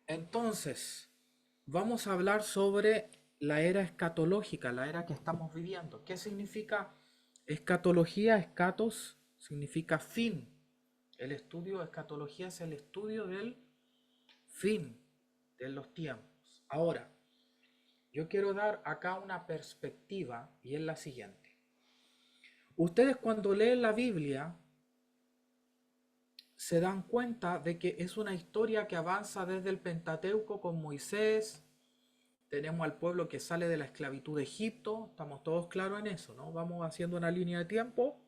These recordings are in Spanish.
Entonces, vamos a hablar sobre la era escatológica, la era que estamos viviendo. ¿Qué significa escatología? Escatos significa fin. El estudio de escatología es el estudio del fin de los tiempos. Ahora, yo quiero dar acá una perspectiva y es la siguiente. Ustedes cuando leen la Biblia se dan cuenta de que es una historia que avanza desde el Pentateuco con Moisés. Tenemos al pueblo que sale de la esclavitud de Egipto, estamos todos claros en eso, ¿no? Vamos haciendo una línea de tiempo.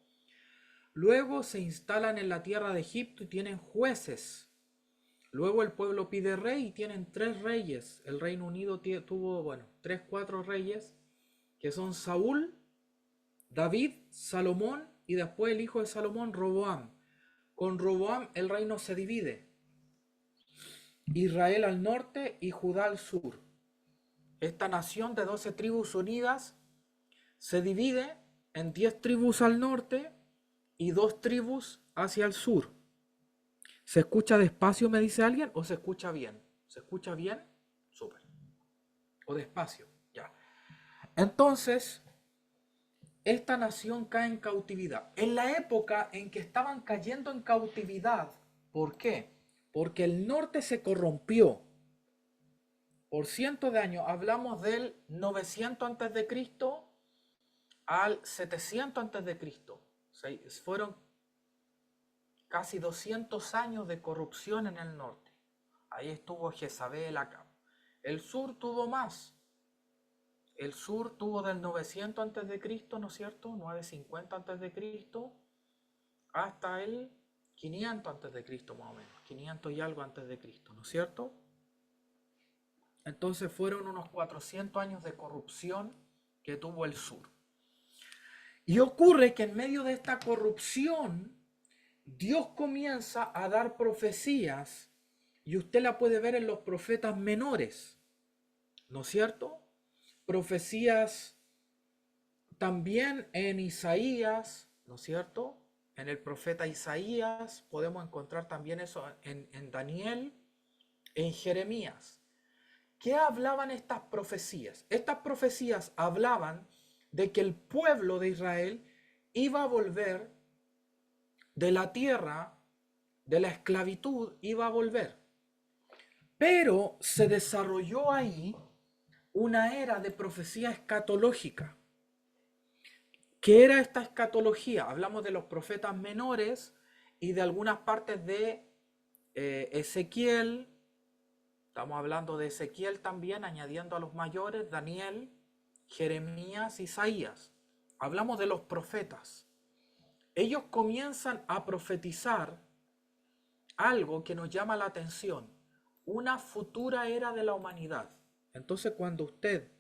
Luego se instalan en la tierra de Egipto y tienen jueces. Luego el pueblo pide rey y tienen tres reyes. El Reino Unido tuvo, bueno, tres, cuatro reyes, que son Saúl, David, Salomón y después el hijo de Salomón, Roboam. Con Roboam el reino se divide. Israel al norte y Judá al sur. Esta nación de 12 tribus unidas se divide en 10 tribus al norte y 2 tribus hacia el sur. ¿Se escucha despacio, me dice alguien, o se escucha bien? ¿Se escucha bien? Súper. O despacio, ya. Entonces, esta nación cae en cautividad. En la época en que estaban cayendo en cautividad, ¿por qué? Porque el norte se corrompió. Por cientos de años, hablamos del 900 antes de Cristo al 700 antes de Cristo. O sea, fueron casi 200 años de corrupción en el norte. Ahí estuvo Jezabel acá. El sur tuvo más. El sur tuvo del 900 antes de Cristo, ¿no es cierto? 950 antes de Cristo hasta el 500 antes de Cristo más o menos. 500 y algo antes de Cristo, ¿no es cierto? Entonces fueron unos 400 años de corrupción que tuvo el sur. Y ocurre que en medio de esta corrupción, Dios comienza a dar profecías y usted la puede ver en los profetas menores, ¿no es cierto? Profecías también en Isaías, ¿no es cierto? En el profeta Isaías podemos encontrar también eso en Daniel, en Jeremías. ¿Qué hablaban estas profecías? Estas profecías hablaban de que el pueblo de Israel iba a volver de la tierra, de la esclavitud, iba a volver. Pero se desarrolló ahí una era de profecía escatológica. ¿Qué era esta escatología? Hablamos de los profetas menores y de algunas partes de Ezequiel. Estamos hablando de Ezequiel también, añadiendo a los mayores, Daniel, Jeremías, Isaías. Hablamos de los profetas. Ellos comienzan a profetizar algo que nos llama la atención, una futura era de la humanidad. Entonces, cuando usted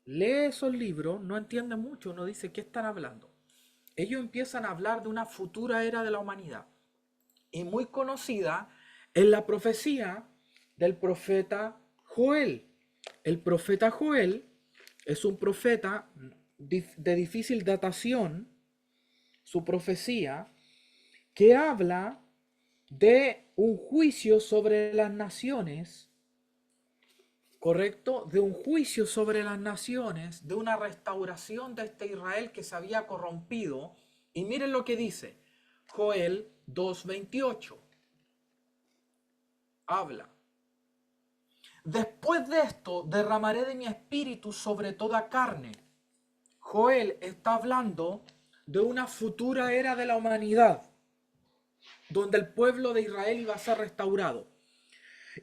lee esos libros, no entiende mucho, no dice qué están hablando. Ellos empiezan a hablar de una futura era de la humanidad. Y muy conocida es la profecía del profeta Joel. El profeta Joel es un profeta de difícil datación, su profecía, que habla de un juicio sobre las naciones, ¿correcto? De un juicio sobre las naciones, de una restauración de este Israel que se había corrompido. Y miren lo que dice Joel 2:28. Habla: después de esto derramaré de mi espíritu sobre toda carne. Joel está hablando de una futura era de la humanidad, donde el pueblo de Israel iba a ser restaurado.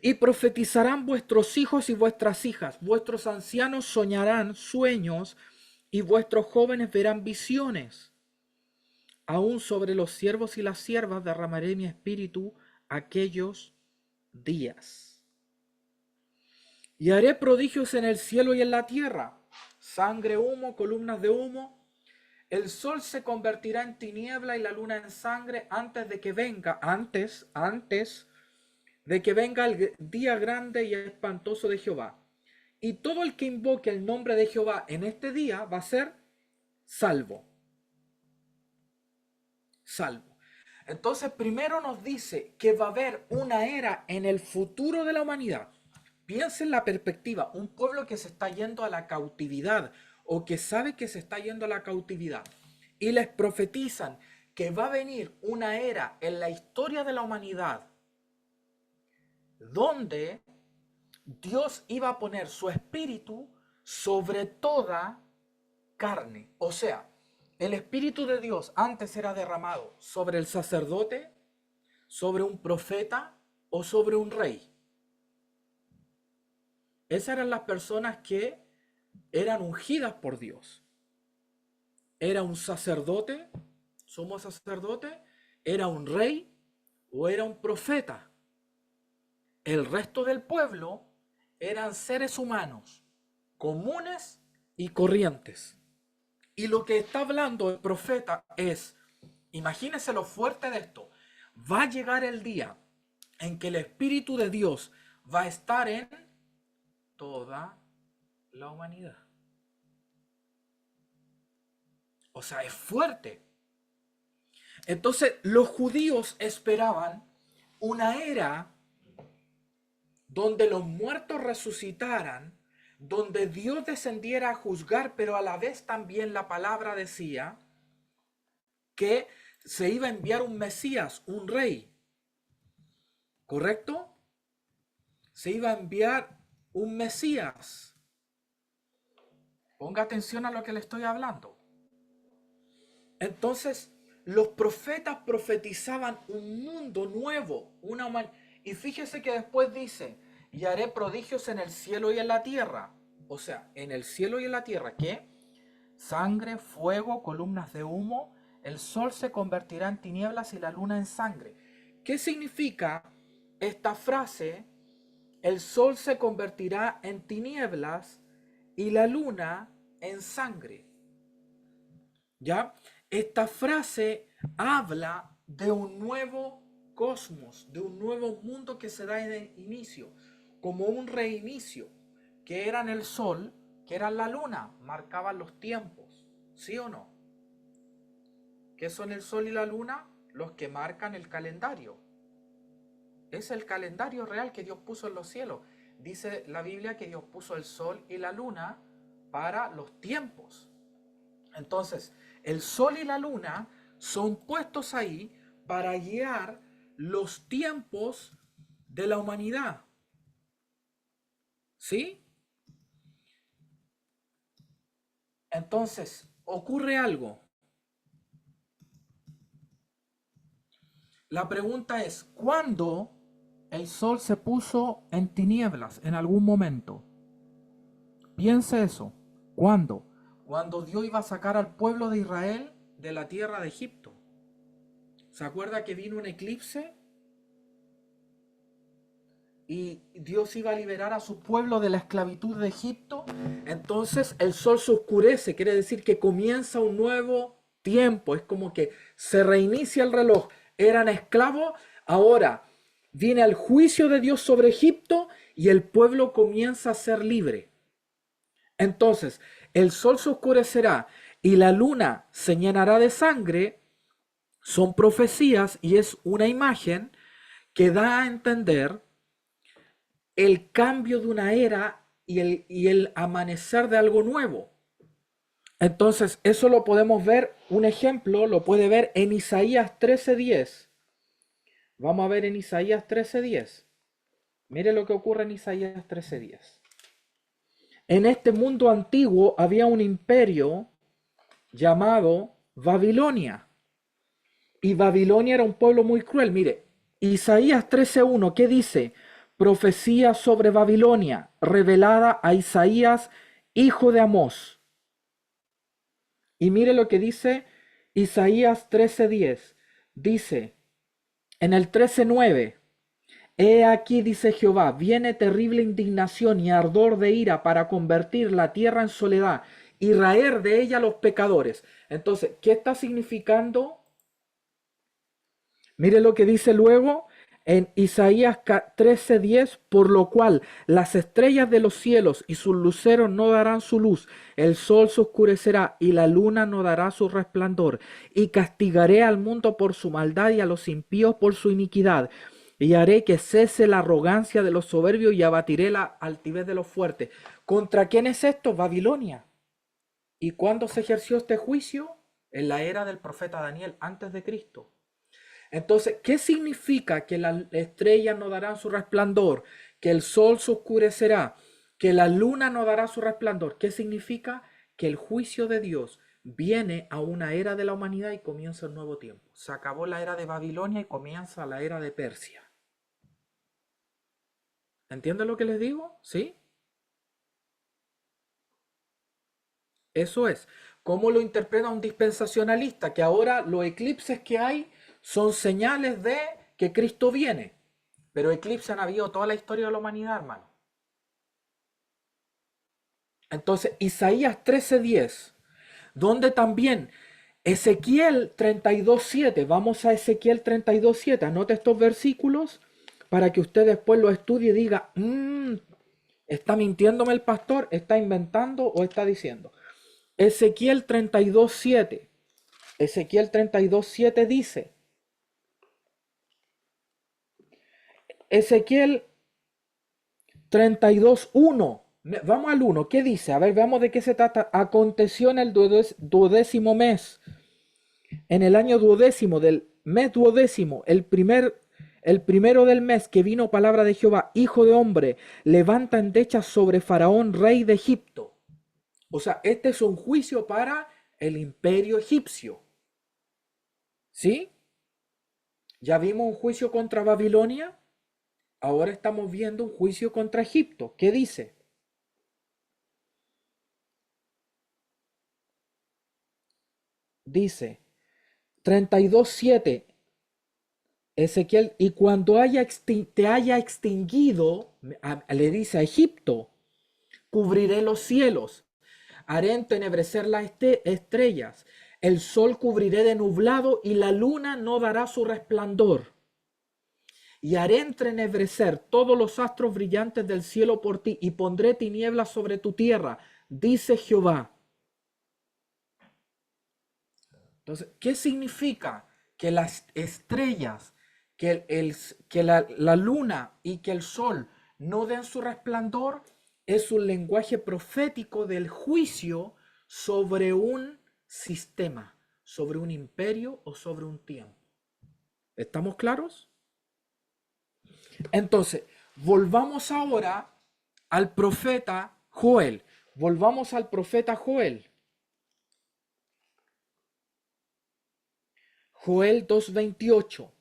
Y profetizarán vuestros hijos y vuestras hijas, vuestros ancianos soñarán sueños y vuestros jóvenes verán visiones. Aún sobre los siervos y las siervas derramaré mi espíritu aquellos días. Y haré prodigios en el cielo y en la tierra, sangre, humo, columnas de humo. El sol se convertirá en tiniebla y la luna en sangre antes de que venga, antes de que venga el día grande y espantoso de Jehová. Y todo el que invoque el nombre de Jehová en este día va a ser salvo. Salvo. Entonces, primero nos dice que va a haber una era en el futuro de la humanidad. Piensa en la perspectiva, un pueblo que se está yendo a la cautividad o que sabe que se está yendo a la cautividad y les profetizan que va a venir una era en la historia de la humanidad donde Dios iba a poner su espíritu sobre toda carne. O sea, el espíritu de Dios antes era derramado sobre el sacerdote, sobre un profeta o sobre un rey. Esas eran las personas que eran ungidas por Dios. Era un sacerdote, sumo sacerdote, era un rey o era un profeta. El resto del pueblo eran seres humanos, comunes y corrientes. Y lo que está hablando el profeta es, imagínense lo fuerte de esto, va a llegar el día en que el Espíritu de Dios va a estar en toda la humanidad. O sea, es fuerte. Entonces, los judíos esperaban una era donde los muertos resucitaran, donde Dios descendiera a juzgar, pero a la vez también la palabra decía que se iba a enviar un Mesías, un rey. ¿Correcto? Se iba a enviar un Mesías. Ponga atención a lo que le estoy hablando. Entonces, los profetas profetizaban un mundo nuevo, una humanidad. Y fíjese que después dice, y haré prodigios en el cielo y en la tierra. O sea, en el cielo y en la tierra, ¿qué? Sangre, fuego, columnas de humo, el sol se convertirá en tinieblas y la luna en sangre. ¿Qué significa esta frase? El sol se convertirá en tinieblas y la luna en sangre. ¿Ya? Esta frase habla de un nuevo cosmos, de un nuevo mundo que se da en el inicio, como un reinicio, que eran el sol, que era la luna, marcaban los tiempos, ¿sí o no? ¿Qué son el sol y la luna? Los que marcan el calendario. Es el calendario real que Dios puso en los cielos. Dice la Biblia que Dios puso el sol y la luna para los tiempos. Entonces, el sol y la luna son puestos ahí para guiar los tiempos de la humanidad. ¿Sí? Entonces, ocurre algo. La pregunta es, ¿cuándo el sol se puso en tinieblas en algún momento? Piense eso. ¿Cuándo? Cuando Dios iba a sacar al pueblo de Israel de la tierra de Egipto. ¿Se acuerda que vino un eclipse? Y Dios iba a liberar a su pueblo de la esclavitud de Egipto. Entonces el sol se oscurece, quiere decir que comienza un nuevo tiempo. Es como que se reinicia el reloj. Eran esclavos, ahora viene el juicio de Dios sobre Egipto y el pueblo comienza a ser libre. Entonces, el sol se oscurecerá y la luna se llenará de sangre. Son profecías y es una imagen que da a entender el cambio de una era y el amanecer de algo nuevo. Entonces, eso lo podemos ver, un ejemplo lo puede ver en Isaías 13:10. Vamos a ver en Isaías 13:10. Mire lo que ocurre en Isaías 13:10. En este mundo antiguo había un imperio llamado Babilonia. Y Babilonia era un pueblo muy cruel. Mire, Isaías 13:1, ¿qué dice? Profecía sobre Babilonia, revelada a Isaías, hijo de Amós. Y mire lo que dice Isaías 13:10. Dice, en el 13:9, he aquí, dice Jehová, viene terrible indignación y ardor de ira para convertir la tierra en soledad y raer de ella los pecadores. Entonces, ¿qué está significando? Mire lo que dice luego en Isaías 13:10, por lo cual las estrellas de los cielos y sus luceros no darán su luz, el sol se oscurecerá y la luna no dará su resplandor, y castigaré al mundo por su maldad y a los impíos por su iniquidad, y haré que cese la arrogancia de los soberbios y abatiré la altivez de los fuertes. ¿Contra quién es esto? Babilonia. ¿Y cuándo se ejerció este juicio? En la era del profeta Daniel, antes de Cristo. Entonces, ¿qué significa que las estrellas no darán su resplandor? Que el sol se oscurecerá, que la luna no dará su resplandor. ¿Qué significa? Que el juicio de Dios viene a una era de la humanidad y comienza un nuevo tiempo. Se acabó la era de Babilonia y comienza la era de Persia. ¿Entienden lo que les digo? ¿Sí? Eso es. ¿Cómo lo interpreta un dispensacionalista? Que ahora los eclipses que hay son señales de que Cristo viene. Pero eclipses han habido toda la historia de la humanidad, hermano. Entonces, Isaías 13:10, donde también Ezequiel 32:7, vamos a Ezequiel 32:7, anote estos versículos para que usted después lo estudie y diga, ¿está mintiéndome el pastor? ¿Está inventando o está diciendo? Ezequiel 32:7. Ezequiel 32:7 dice, Ezequiel 32:1. Vamos al 1. ¿Qué dice? A ver, veamos de qué se trata. Aconteció en el duodécimo mes, en el año duodécimo del mes duodécimo, el primero del mes, que vino palabra de Jehová, hijo de hombre, levanta endechas sobre Faraón, rey de Egipto. O sea, este es un juicio para el imperio egipcio. ¿Sí? Ya vimos un juicio contra Babilonia. Ahora estamos viendo un juicio contra Egipto. ¿Qué dice? Dice 32:7, Ezequiel, y cuando te haya extinguido, le dice a Egipto, cubriré los cielos, haré entenebrecer las estrellas, el sol cubriré de nublado y la luna no dará su resplandor. Y haré entenebrecer todos los astros brillantes del cielo por ti, y pondré tinieblas sobre tu tierra, dice Jehová. Entonces, ¿qué significa que las estrellas, que la luna y que el sol no den su resplandor? Es un lenguaje profético del juicio sobre un sistema, sobre un imperio o sobre un tiempo. ¿Estamos claros? Entonces, volvamos ahora al profeta Joel. Volvamos al profeta Joel. Joel 2:28.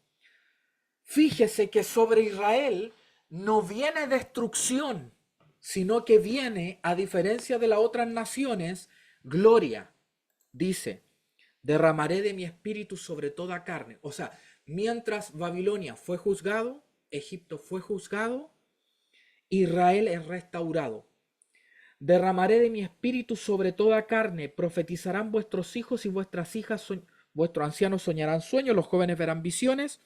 Fíjese que sobre Israel no viene destrucción, sino que viene, a diferencia de las otras naciones, gloria. Dice, derramaré de mi espíritu sobre toda carne. O sea, mientras Babilonia fue juzgado, Egipto fue juzgado, Israel es restaurado. Derramaré de mi espíritu sobre toda carne, profetizarán vuestros hijos y vuestras hijas, vuestros ancianos soñarán sueños, los jóvenes verán visiones.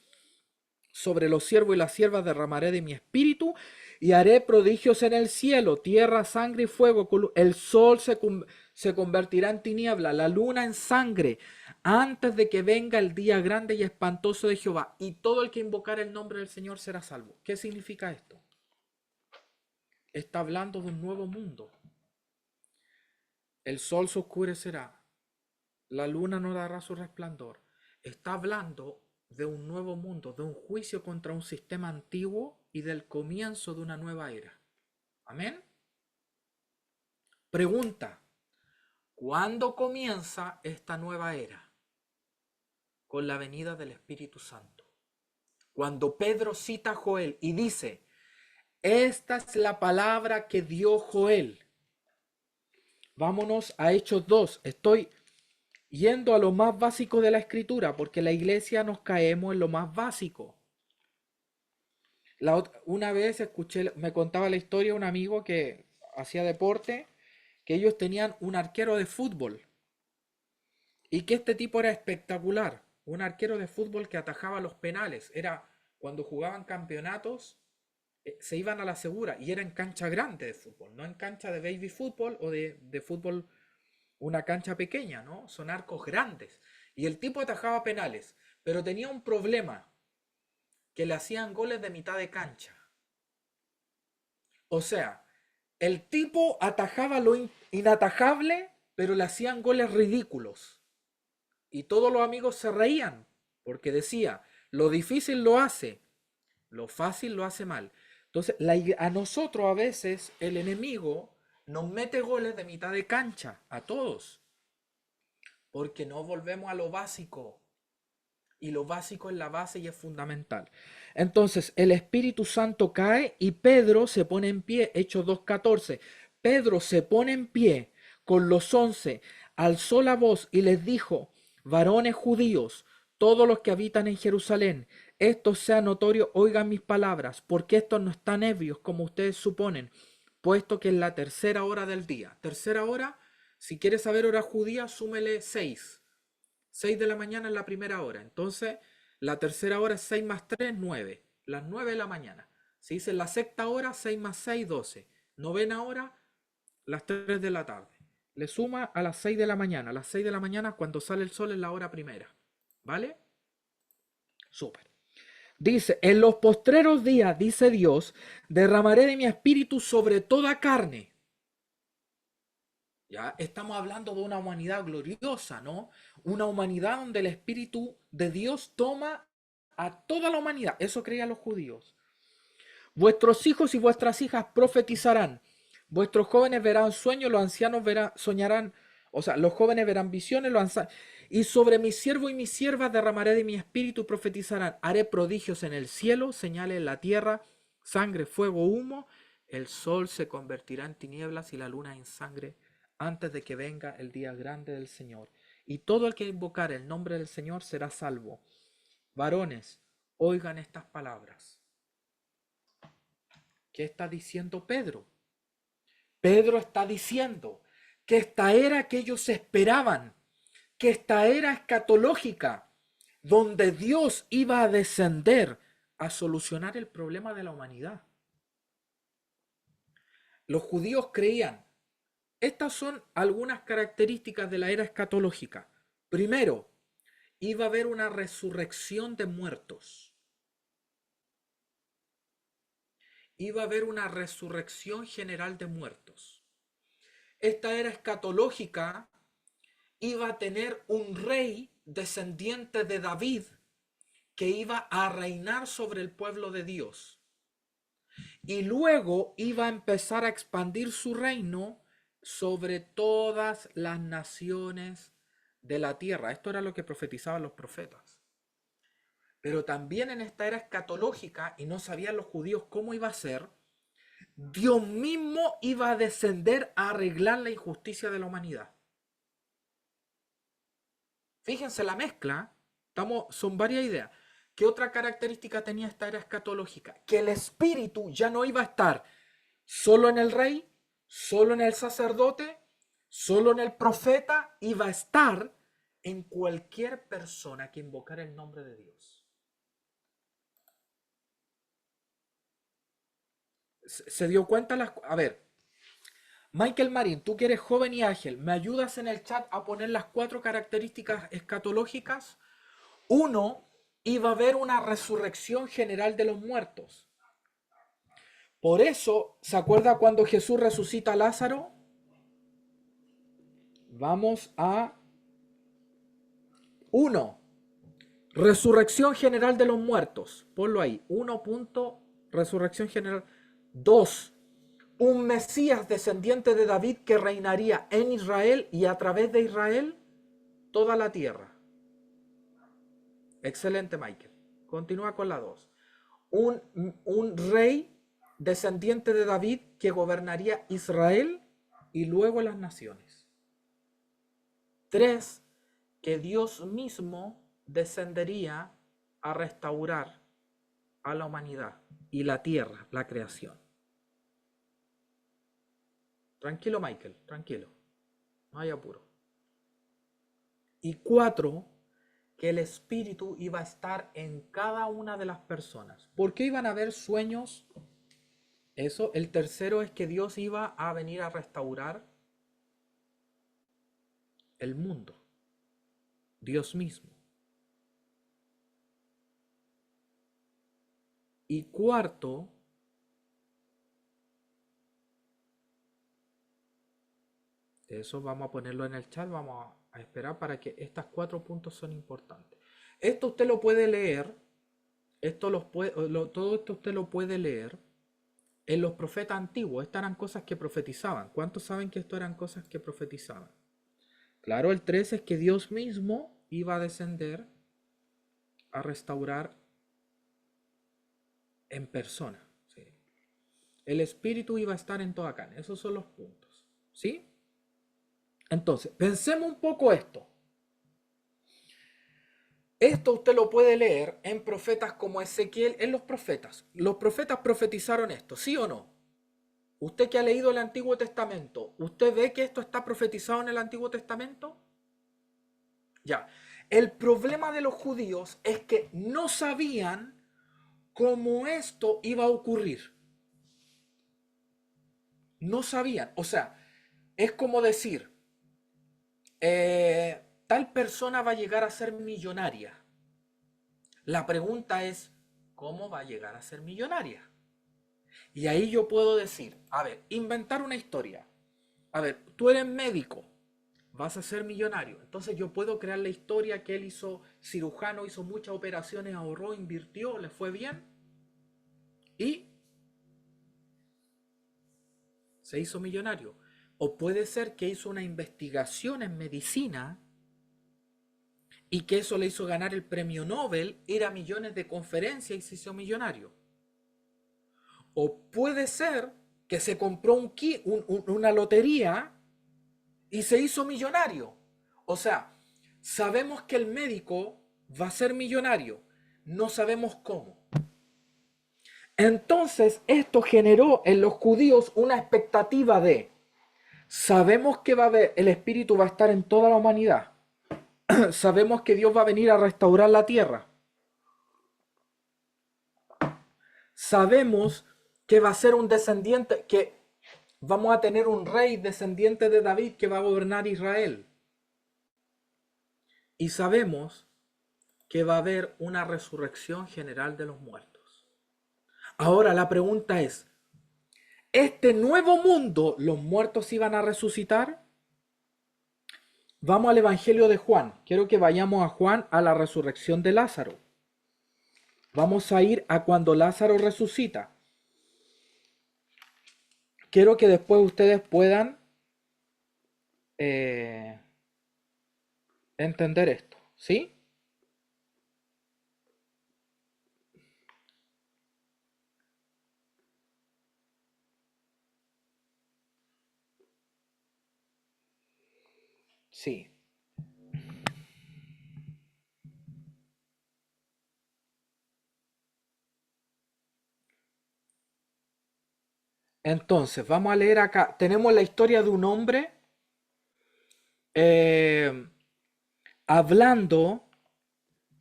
Sobre los siervos y las siervas derramaré de mi espíritu y haré prodigios en el cielo, tierra, sangre y fuego. El sol se convertirá en tiniebla, la luna en sangre, antes de que venga el día grande y espantoso de Jehová. Y todo el que invocar el nombre del Señor será salvo. ¿Qué significa esto? Está hablando de un nuevo mundo. El sol se oscurecerá, la luna no dará su resplandor. Está hablando de un nuevo mundo, de un juicio contra un sistema antiguo y del comienzo de una nueva era. Amén. Pregunta, ¿cuándo comienza esta nueva era? Con la venida del Espíritu Santo. Cuando Pedro cita a Joel y dice, esta es la palabra que dio Joel. Vámonos a Hechos 2. Estoy yendo a lo más básico de la escritura, porque la iglesia nos caemos en lo más básico. Una vez escuché, me contaba la historia de un amigo que hacía deporte, que ellos tenían un arquero de fútbol y que este tipo era espectacular, un arquero de fútbol que atajaba los penales, era cuando jugaban campeonatos, se iban a la segura y era en cancha grande de fútbol, no en cancha de baby fútbol o de fútbol, una cancha pequeña, ¿no? Son arcos grandes. Y el tipo atajaba penales, pero tenía un problema, que le hacían goles de mitad de cancha. O sea, el tipo atajaba lo inatajable, pero le hacían goles ridículos. Y todos los amigos se reían, porque decía, lo difícil lo hace, lo fácil lo hace mal. Entonces, a nosotros a veces el enemigo nos mete goles de mitad de cancha, a todos, porque no volvemos a lo básico. Y lo básico es la base y es fundamental. Entonces, el Espíritu Santo cae y Pedro se pone en pie, Hechos 2:14. Pedro se pone en pie con los 11, alzó la voz y les dijo, varones judíos, todos los que habitan en Jerusalén, esto sea notorio, oigan mis palabras, porque estos no están ebrios como ustedes suponen, puesto que es la tercera hora del día. Tercera hora, si quieres saber hora judía, súmele 6. 6 de la mañana es la primera hora. Entonces, la tercera hora es 6 más 3, 9. Las 9 de la mañana. Se dice la sexta hora, 6 más 6, 12. Novena hora, las 3 de la tarde. Le suma a las 6 de la mañana. A las 6 de la mañana, cuando sale el sol, es la hora primera. ¿Vale? Súper. Dice, en los postreros días, dice Dios, derramaré de mi espíritu sobre toda carne. Ya estamos hablando de una humanidad gloriosa, ¿no? Una humanidad donde el Espíritu de Dios toma a toda la humanidad. Eso creían los judíos. Vuestros hijos y vuestras hijas profetizarán. Vuestros jóvenes verán sueños, los ancianos soñarán. O sea, los jóvenes verán visiones, los ancianos. Y sobre mi siervo y mis siervas derramaré de mi espíritu y profetizarán. Haré prodigios en el cielo, señales en la tierra, sangre, fuego, humo. El sol se convertirá en tinieblas y la luna en sangre antes de que venga el día grande del Señor. Y todo el que invocar el nombre del Señor será salvo. Varones, oigan estas palabras. ¿Qué está diciendo Pedro? Pedro está diciendo que esta era que ellos esperaban, que esta era escatológica, donde Dios iba a descender a solucionar el problema de la humanidad. Los judíos creían, estas son algunas características de la era escatológica. Primero, iba a haber una resurrección de muertos. Iba a haber una resurrección general de muertos. Esta era escatológica iba a tener un rey descendiente de David que iba a reinar sobre el pueblo de Dios. Y luego iba a empezar a expandir su reino sobre todas las naciones de la tierra. Esto era lo que profetizaban los profetas. Pero también en esta era escatológica, y no sabían los judíos cómo iba a ser, Dios mismo iba a descender a arreglar la injusticia de la humanidad. Fíjense la mezcla, son varias ideas. ¿Qué otra característica tenía esta era escatológica? Que el espíritu ya no iba a estar solo en el rey, solo en el sacerdote, solo en el profeta, iba a estar en cualquier persona que invocara el nombre de Dios. ¿Se dio cuenta? A ver, Michael Marín, tú que eres joven y ágil, ¿me ayudas en el chat a poner las 4 características escatológicas? 1, iba a haber una resurrección general de los muertos. Por eso, ¿se acuerda cuando Jesús resucita a Lázaro? Vamos a 1. Resurrección general de los muertos. Ponlo ahí. 1. Resurrección general. 2. Un Mesías descendiente de David que reinaría en Israel y a través de Israel toda la tierra. Excelente, Michael. Continúa con la 2. Un rey descendiente de David que gobernaría Israel y luego las naciones. 3. Que Dios mismo descendería a restaurar a la humanidad y la tierra, la creación. Tranquilo, Michael, tranquilo. No hay apuro. Y 4, que el Espíritu iba a estar en cada una de las personas. ¿Por qué iban a haber sueños? Eso. El tercero es que Dios iba a venir a restaurar el mundo. Dios mismo. Y cuarto, eso vamos a ponerlo en el chat, vamos a esperar para que estos 4 puntos son importantes. Esto usted lo puede leer, todo esto usted lo puede leer en los profetas antiguos. Estas eran cosas que profetizaban. ¿Cuántos saben que esto eran cosas que profetizaban? Claro, el 3 es que Dios mismo iba a descender a restaurar en persona. ¿Sí? El Espíritu iba a estar en toda carne. Esos son los puntos. ¿Sí? Entonces, pensemos un poco esto. Esto usted lo puede leer en profetas como Ezequiel, en los profetas. Los profetas profetizaron esto, ¿sí o no? Usted que ha leído el Antiguo Testamento, ¿usted ve que esto está profetizado en el Antiguo Testamento? Ya. El problema de los judíos es que no sabían cómo esto iba a ocurrir. No sabían. O sea, es como decir, tal persona va a llegar a ser millonaria. La pregunta es, ¿cómo va a llegar a ser millonaria? Y ahí yo puedo decir, a ver, inventar una historia. A ver, tú eres médico, vas a ser millonario. Entonces yo puedo crear la historia que él hizo cirujano, hizo muchas operaciones, ahorró, invirtió, le fue bien y se hizo millonario. O puede ser que hizo una investigación en medicina y que eso le hizo ganar el premio Nobel, ir a millones de conferencias y se hizo millonario. O puede ser que se compró una lotería y se hizo millonario. O sea, sabemos que el médico va a ser millonario, no sabemos cómo. Entonces, esto generó en los judíos una expectativa de, sabemos que el Espíritu va a estar en toda la humanidad. Sabemos que Dios va a venir a restaurar la tierra. Sabemos que va a ser un descendiente, que vamos a tener un rey descendiente de David que va a gobernar Israel. Y sabemos que va a haber una resurrección general de los muertos. Ahora la pregunta es, ¿este nuevo mundo los muertos iban a resucitar? Vamos al Evangelio de Juan. Quiero que vayamos a Juan, a la resurrección de Lázaro. Vamos a ir a cuando Lázaro resucita. Quiero que después ustedes puedan entender esto, ¿sí? Sí. Entonces, vamos a leer acá. Tenemos la historia de un hombre hablando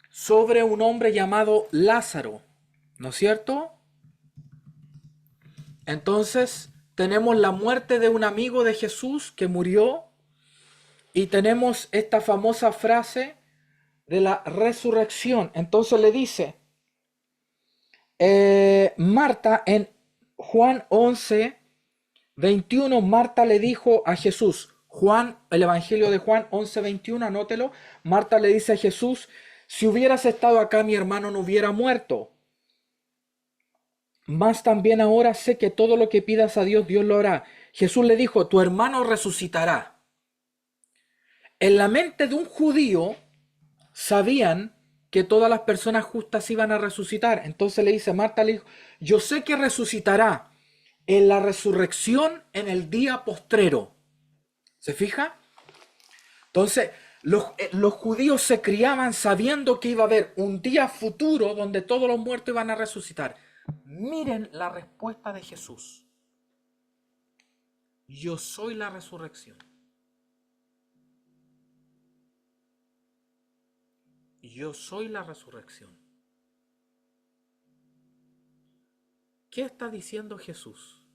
sobre un hombre llamado Lázaro, ¿no es cierto? Entonces, tenemos la muerte de un amigo de Jesús que murió y tenemos esta famosa frase de la resurrección. Entonces le dice, Marta en Juan 11, 21, Marta le dijo a Jesús, Juan, el Evangelio de Juan 11, 21, anótelo, Marta le dice a Jesús, si hubieras estado acá mi hermano no hubiera muerto. Mas también ahora sé que todo lo que pidas a Dios, Dios lo hará. Jesús le dijo, tu hermano resucitará. En la mente de un judío sabían que todas las personas justas iban a resucitar. Entonces le dice, Marta le dijo, yo sé que resucitará en la resurrección en el día postrero. ¿Se fija? Entonces, los judíos se criaban sabiendo que iba a haber un día futuro donde todos los muertos iban a resucitar. Miren la respuesta de Jesús. Yo soy la resurrección. yo soy la resurrección. ¿Qué está diciendo Jesús?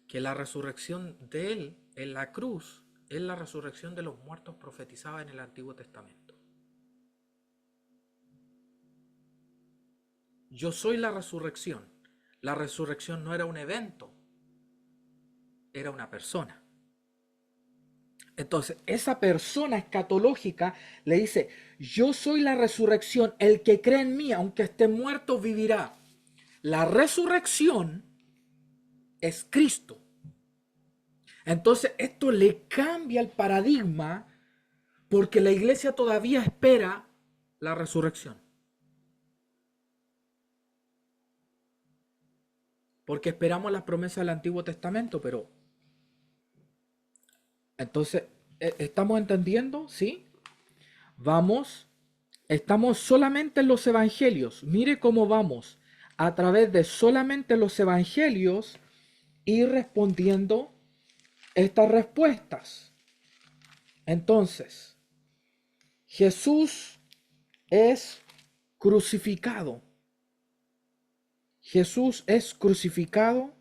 Que la resurrección de Él en la cruz es la resurrección de los muertos profetizada en el Antiguo Testamento. Yo soy la resurrección. La resurrección no era un evento, era una persona. Entonces, esa persona escatológica le dice, yo soy la resurrección, el que cree en mí, aunque esté muerto, vivirá. La resurrección es Cristo. Entonces, esto le cambia el paradigma porque la iglesia todavía espera la resurrección. Porque esperamos las promesas del Antiguo Testamento, pero entonces, ¿estamos entendiendo? ¿Sí? Estamos solamente en los evangelios. Mire cómo vamos a través de solamente los evangelios ir respondiendo estas respuestas. Entonces, Jesús es crucificado. Jesús es crucificado.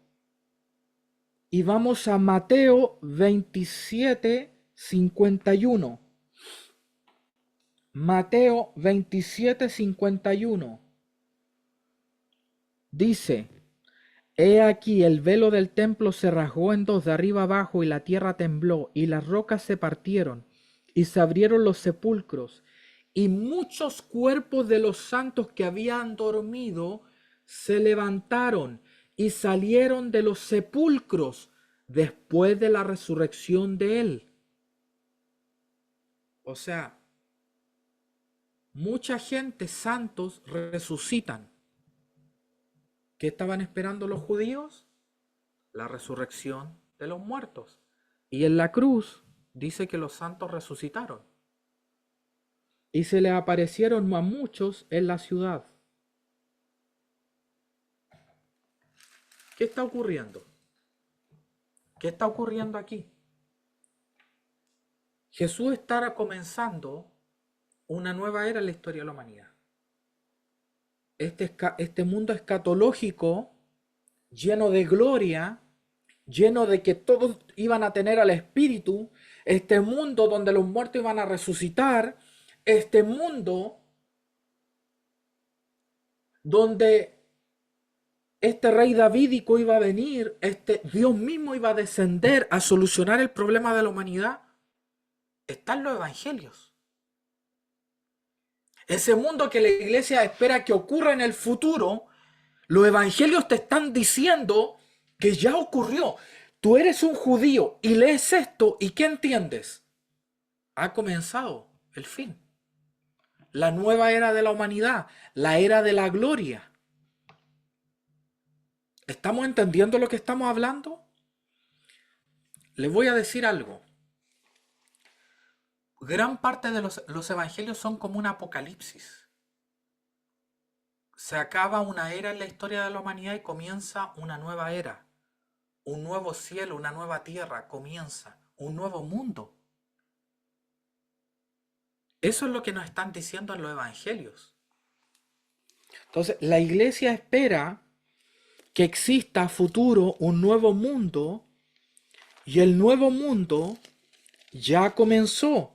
Y vamos a Mateo 27, 51. Mateo 27, 51. Dice, he aquí el velo del templo se rasgó en dos de arriba abajo y la tierra tembló y las rocas se partieron y se abrieron los sepulcros y muchos cuerpos de los santos que habían dormido se levantaron y salieron de los sepulcros después de la resurrección de él. O sea, mucha gente, santos, resucitan. ¿Qué estaban esperando los judíos? La resurrección de los muertos. Y en la cruz dice que los santos resucitaron. Y se les aparecieron a muchos en la ciudad. ¿Qué está ocurriendo? ¿Qué está ocurriendo aquí? Jesús está comenzando una nueva era en la historia de la humanidad. Este mundo escatológico, lleno de gloria, lleno de que todos iban a tener al Espíritu, este mundo donde los muertos iban a resucitar, este mundo donde este rey davídico iba a venir, Dios mismo iba a descender a solucionar el problema de la humanidad, están los evangelios. Ese mundo que la iglesia espera que ocurra en el futuro, los evangelios te están diciendo que ya ocurrió. Tú eres un judío y lees esto y ¿qué entiendes? Ha comenzado el fin. La nueva era de la humanidad, la era de la gloria. ¿Estamos entendiendo lo que estamos hablando? Les voy a decir algo. Gran parte de los evangelios son como un apocalipsis. Se acaba una era en la historia de la humanidad y comienza una nueva era. Un nuevo cielo, una nueva tierra, comienza un nuevo mundo. Eso es lo que nos están diciendo en los evangelios. Entonces, la iglesia espera que exista a futuro un nuevo mundo y el nuevo mundo ya comenzó.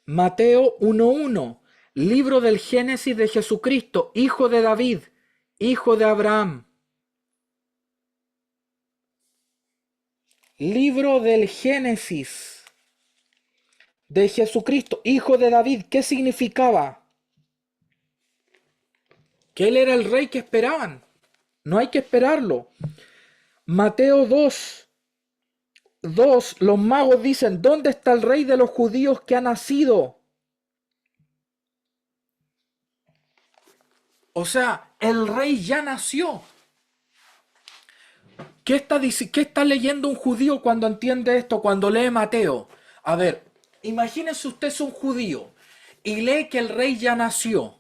Mateo 1:1, libro del Génesis de Jesucristo, hijo de David, hijo de Abraham. Libro del Génesis de Jesucristo, hijo de David. ¿Qué significaba? Que él era el rey que esperaban. No hay que esperarlo. Mateo 2:2, los magos dicen, ¿dónde está el rey de los judíos que ha nacido? O sea, el rey ya nació. ¿Qué está leyendo un judío cuando entiende esto, cuando lee Mateo? A ver, imagínese usted es un judío y lee que el rey ya nació.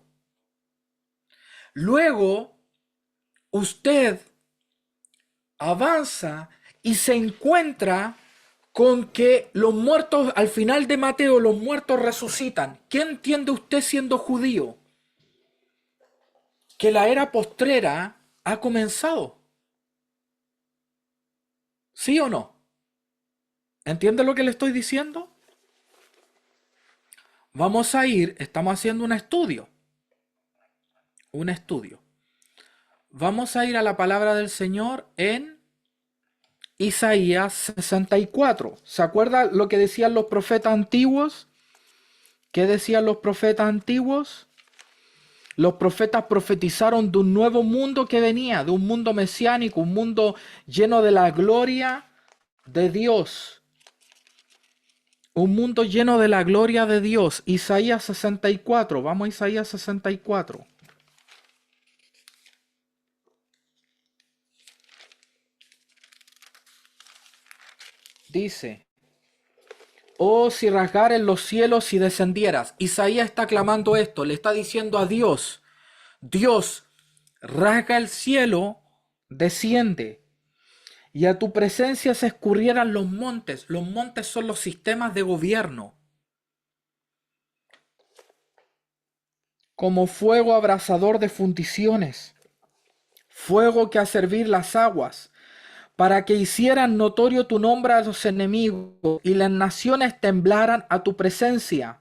Luego, usted avanza y se encuentra con que los muertos, al final de Mateo, los muertos resucitan. ¿Qué entiende usted siendo judío? Que la era postrera ha comenzado. ¿Sí o no? ¿Entiende lo que le estoy diciendo? Vamos a ir, estamos haciendo un estudio. Un estudio. Vamos a ir a la palabra del Señor en Isaías 64. ¿Se acuerda lo que decían los profetas antiguos? ¿Qué decían los profetas antiguos? Los profetas profetizaron de un nuevo mundo que venía, de un mundo mesiánico, un mundo lleno de la gloria de Dios. Un mundo lleno de la gloria de Dios. Isaías 64. Vamos a Isaías 64. Dice: oh, si rasgares los cielos y descendieras. Isaías está clamando esto, le está diciendo a Dios: Dios, rasga el cielo, desciende, y a tu presencia se escurrieran los montes. Los montes son los sistemas de gobierno. Como fuego abrasador de fundiciones, fuego que a servir las aguas, para que hicieran notorio tu nombre a los enemigos y las naciones temblaran a tu presencia.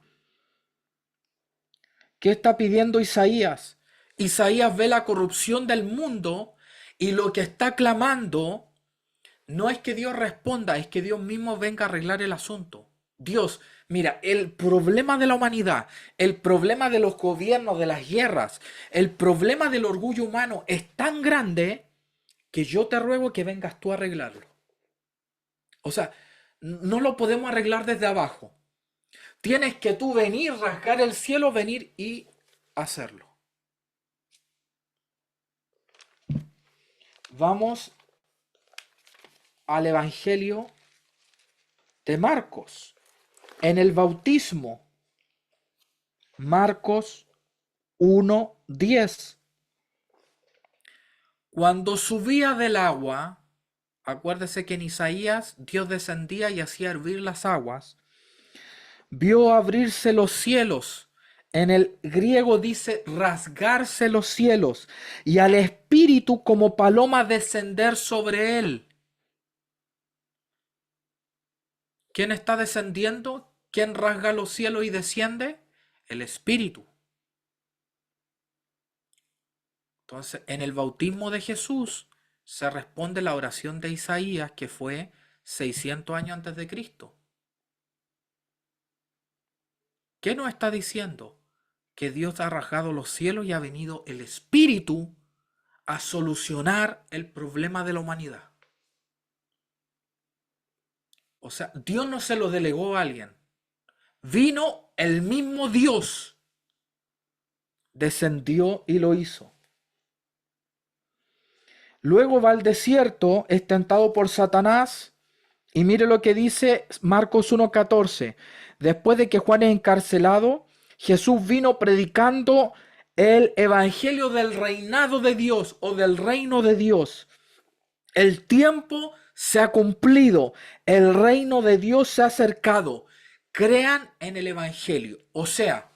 ¿Qué está pidiendo Isaías? Isaías ve la corrupción del mundo y lo que está clamando no es que Dios responda, es que Dios mismo venga a arreglar el asunto. Dios, mira, el problema de la humanidad, el problema de los gobiernos, de las guerras, el problema del orgullo humano es tan grande que yo te ruego que vengas tú a arreglarlo. O sea, no lo podemos arreglar desde abajo. Tienes que tú venir, rasgar el cielo, venir y hacerlo. Vamos al Evangelio de Marcos. En el bautismo, Marcos 1:10. Cuando subía del agua, acuérdese que en Isaías Dios descendía y hacía hervir las aguas, vio abrirse los cielos. En el griego dice rasgarse los cielos y al Espíritu como paloma descender sobre él. ¿Quién está descendiendo? ¿Quién rasga los cielos y desciende? El Espíritu. Entonces, en el bautismo de Jesús se responde la oración de Isaías, que fue 600 años antes de Cristo. ¿Qué nos está diciendo? Que Dios ha rasgado los cielos y ha venido el Espíritu a solucionar el problema de la humanidad. O sea, Dios no se lo delegó a alguien. Vino el mismo Dios, descendió y lo hizo. Luego va al desierto, es tentado por Satanás, y mire lo que dice Marcos 1:14. Después de que Juan es encarcelado, Jesús vino predicando el evangelio del reinado de Dios o del reino de Dios. El tiempo se ha cumplido, el reino de Dios se ha acercado. Crean en el evangelio. O sea,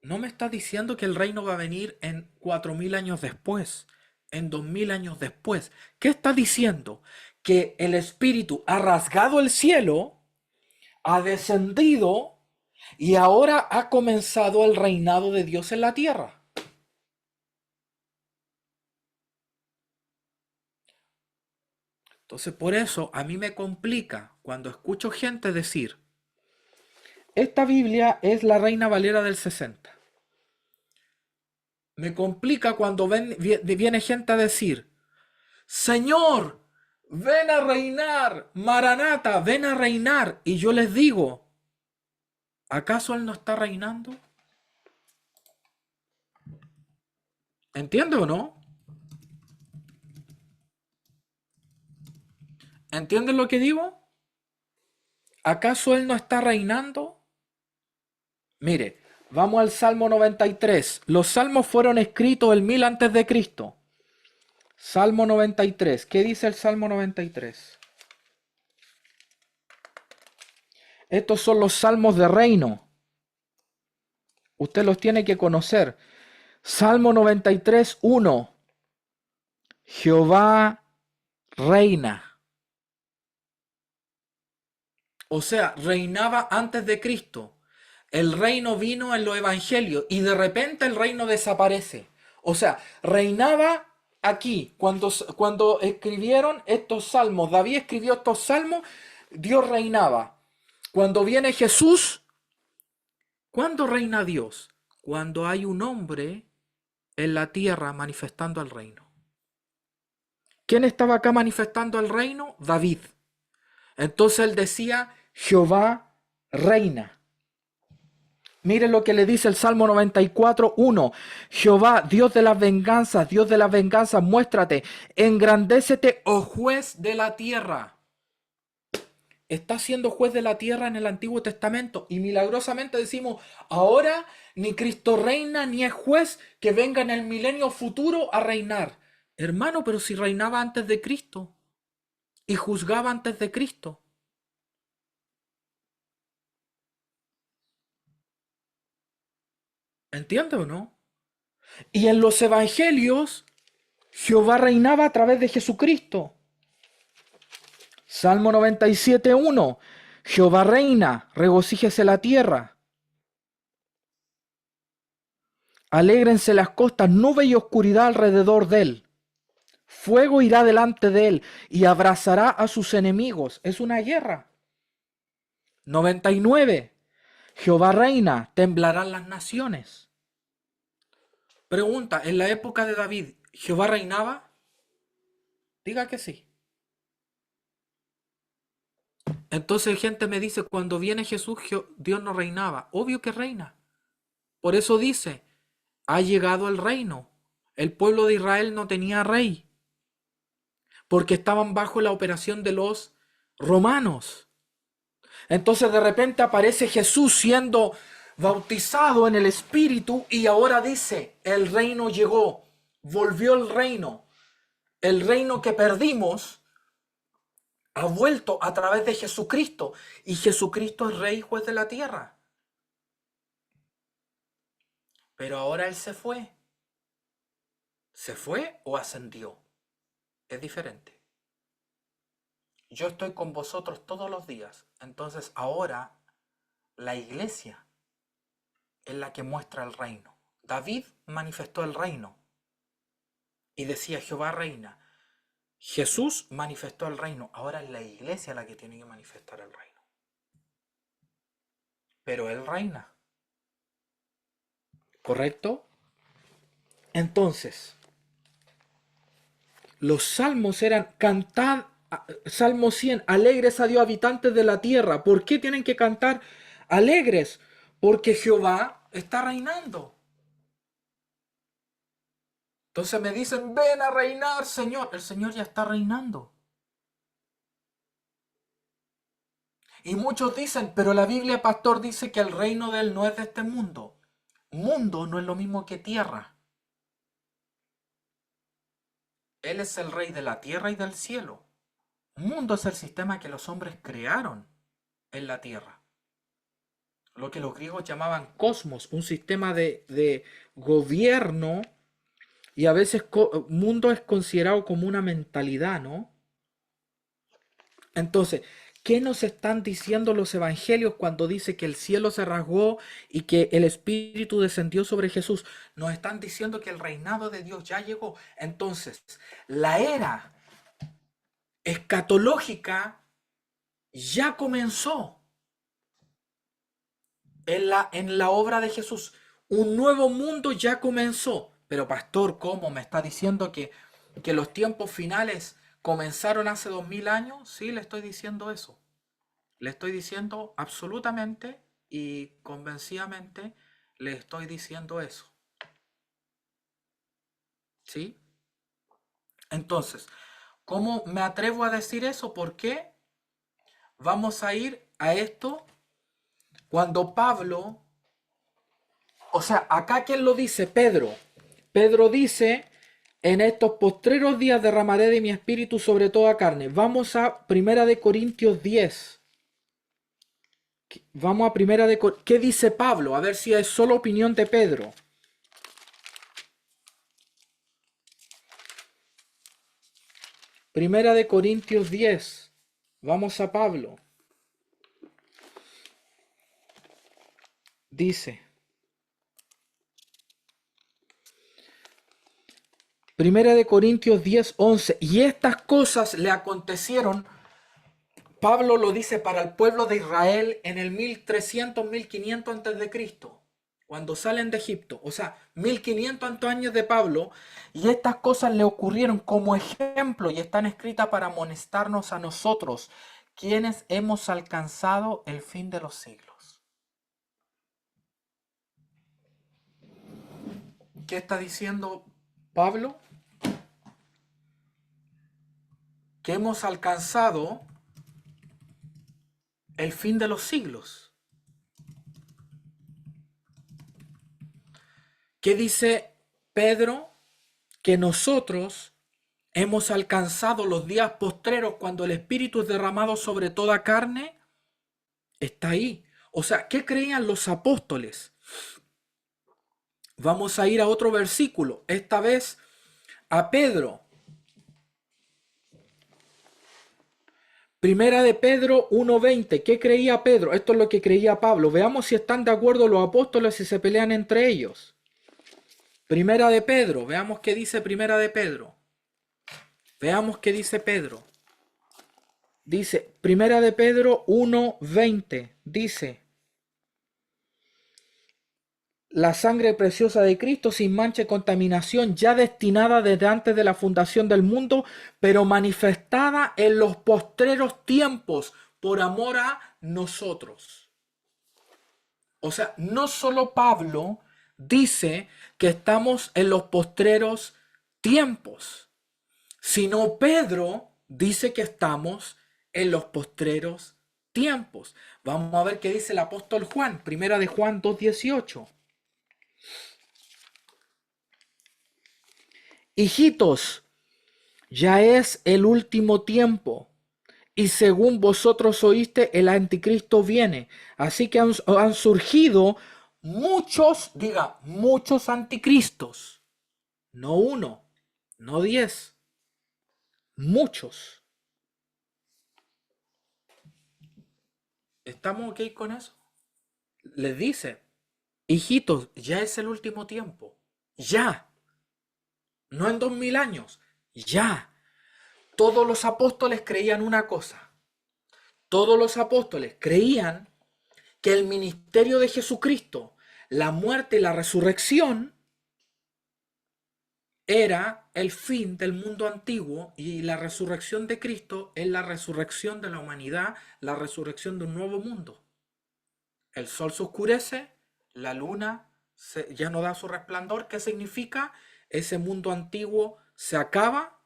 no me está diciendo que el reino va a venir en 4000 años después, en 2000 años después. ¿Qué está diciendo? Que el Espíritu ha rasgado el cielo, ha descendido y ahora ha comenzado el reinado de Dios en la tierra. Entonces, por eso a mí me complica cuando escucho gente decir: esta Biblia es la Reina Valera del 60. Me complica cuando viene gente a decir: Señor, ven a reinar, Maranata, ven a reinar. Y yo les digo: ¿acaso Él no está reinando? ¿Entiende o no? ¿Entienden lo que digo? ¿Acaso Él no está reinando? Mire, vamos al Salmo 93. Los salmos fueron escritos el 1000 antes de Cristo. Salmo 93. ¿Qué dice el Salmo 93? Estos son los salmos de reino. Usted los tiene que conocer. Salmo 93, 1. Jehová reina. O sea, reinaba antes de Cristo. El reino vino en los evangelios y de repente el reino desaparece. O sea, reinaba aquí. Cuando escribieron estos salmos, David escribió estos salmos, Dios reinaba. Cuando viene Jesús, ¿cuándo reina Dios? Cuando hay un hombre en la tierra manifestando el reino. ¿Quién estaba acá manifestando el reino? David. Entonces él decía, Jehová reina. Mire lo que le dice el Salmo 94, 1. Jehová, Dios de las venganzas, muéstrate, engrandécete, oh juez de la tierra. Está siendo juez de la tierra en el Antiguo Testamento y milagrosamente decimos, ahora ni Cristo reina ni es juez que venga en el milenio futuro a reinar. Hermano, pero si reinaba antes de Cristo y juzgaba antes de Cristo. ¿Entiende o no? Y en los evangelios, Jehová reinaba a través de Jesucristo. Salmo 97, 1. Jehová reina, regocíjese la tierra. Alégrense las costas, nube y oscuridad alrededor de él. Fuego irá delante de él y abrazará a sus enemigos. Es una guerra. 99. Jehová reina, temblarán las naciones. Pregunta, ¿en la época de David, Jehová reinaba? Diga que sí. Entonces gente me dice, cuando viene Jesús, Dios no reinaba. Obvio que reina. Por eso dice, ha llegado el reino. El pueblo de Israel no tenía rey, porque estaban bajo la operación de los romanos. Entonces de repente aparece Jesús siendo bautizado en el Espíritu y ahora dice, el reino llegó, volvió el reino que perdimos ha vuelto a través de Jesucristo y Jesucristo es rey y juez de la tierra. Pero ahora Él se fue. ¿Se fue o ascendió? Es diferente. Yo estoy con vosotros todos los días. Entonces ahora la iglesia es la que muestra el reino. David manifestó el reino y decía Jehová reina. Jesús manifestó el reino. Ahora es la iglesia la que tiene que manifestar el reino. Pero Él reina. ¿Correcto? Entonces, los salmos eran cantad, Salmo 100, alegres a Dios habitantes de la tierra. ¿Por qué tienen que cantar alegres? Porque Jehová está reinando. Entonces me dicen, ven a reinar, Señor. El Señor ya está reinando. Y muchos dicen, pero la Biblia, pastor, dice que el reino de Él no es de este mundo. Mundo no es lo mismo que tierra. Él es el rey de la tierra y del cielo. Mundo es el sistema que los hombres crearon en la tierra. Lo que los griegos llamaban cosmos, un sistema de gobierno, y a veces mundo es considerado como una mentalidad, ¿no? Entonces, ¿qué nos están diciendo los evangelios cuando dice que el cielo se rasgó y que el Espíritu descendió sobre Jesús? Nos están diciendo que el reinado de Dios ya llegó. Entonces, la era escatológica ya comenzó en la obra de Jesús. Un nuevo mundo ya comenzó. Pero pastor, ¿cómo? ¿Me está diciendo que los tiempos finales comenzaron hace 2000 años? Sí, le estoy diciendo eso. Le estoy diciendo absolutamente y convencidamente, le estoy diciendo eso. ¿Sí? Entonces, ¿cómo me atrevo a decir eso? ¿Por qué? Vamos a ir a esto cuando Pablo, o sea, acá ¿quién lo dice? Pedro. Pedro dice en estos postreros días derramaré de mi espíritu sobre toda carne. Vamos a Primera de Corintios 10. Vamos a Primera de Corintios. ¿Qué dice Pablo? A ver si es solo opinión de Pedro. Primera de Corintios 10. Vamos a Pablo. Dice. Primera de Corintios 10, 11. Y estas cosas le acontecieron. Pablo lo dice para el pueblo de Israel en el 1300, 1500 antes de Cristo, cuando salen de Egipto. O sea, 1500 años de Pablo. Y estas cosas le ocurrieron como ejemplo y están escritas para amonestarnos a nosotros, quienes hemos alcanzado el fin de los siglos. ¿Qué está diciendo Pablo? Que hemos alcanzado el fin de los siglos. ¿Qué dice Pedro? Que nosotros hemos alcanzado los días postreros cuando el Espíritu es derramado sobre toda carne. Está ahí. O sea, ¿qué creían los apóstoles? Vamos a ir a otro versículo, esta vez a Pedro. Primera de Pedro 1:20. ¿Qué creía Pedro? Esto es lo que creía Pablo. Veamos si están de acuerdo los apóstoles y se pelean entre ellos. Primera de Pedro. Veamos qué dice Primera de Pedro. Veamos qué dice Pedro. Dice, Primera de Pedro 1:20. Dice, la sangre preciosa de Cristo sin mancha y contaminación, ya destinada desde antes de la fundación del mundo, pero manifestada en los postreros tiempos por amor a nosotros. O sea, no solo Pablo dice que estamos en los postreros tiempos, sino Pedro dice que estamos en los postreros tiempos. Vamos a ver qué dice el apóstol Juan, primera de Juan 2:18. Hijitos, ya es el último tiempo, y según vosotros oíste, el anticristo viene. Así que han surgido muchos, diga, muchos anticristos. No uno, no 10, muchos. ¿Estamos ok con eso? Les dice, hijitos, ya es el último tiempo. Ya. No en 2000 años. Ya. Todos los apóstoles creían una cosa. Todos los apóstoles creían que el ministerio de Jesucristo, la muerte y la resurrección, era el fin del mundo antiguo, y la resurrección de Cristo es la resurrección de la humanidad, la resurrección de un nuevo mundo. El sol se oscurece, la luna ya no da su resplandor. ¿Qué significa? Ese mundo antiguo se acaba,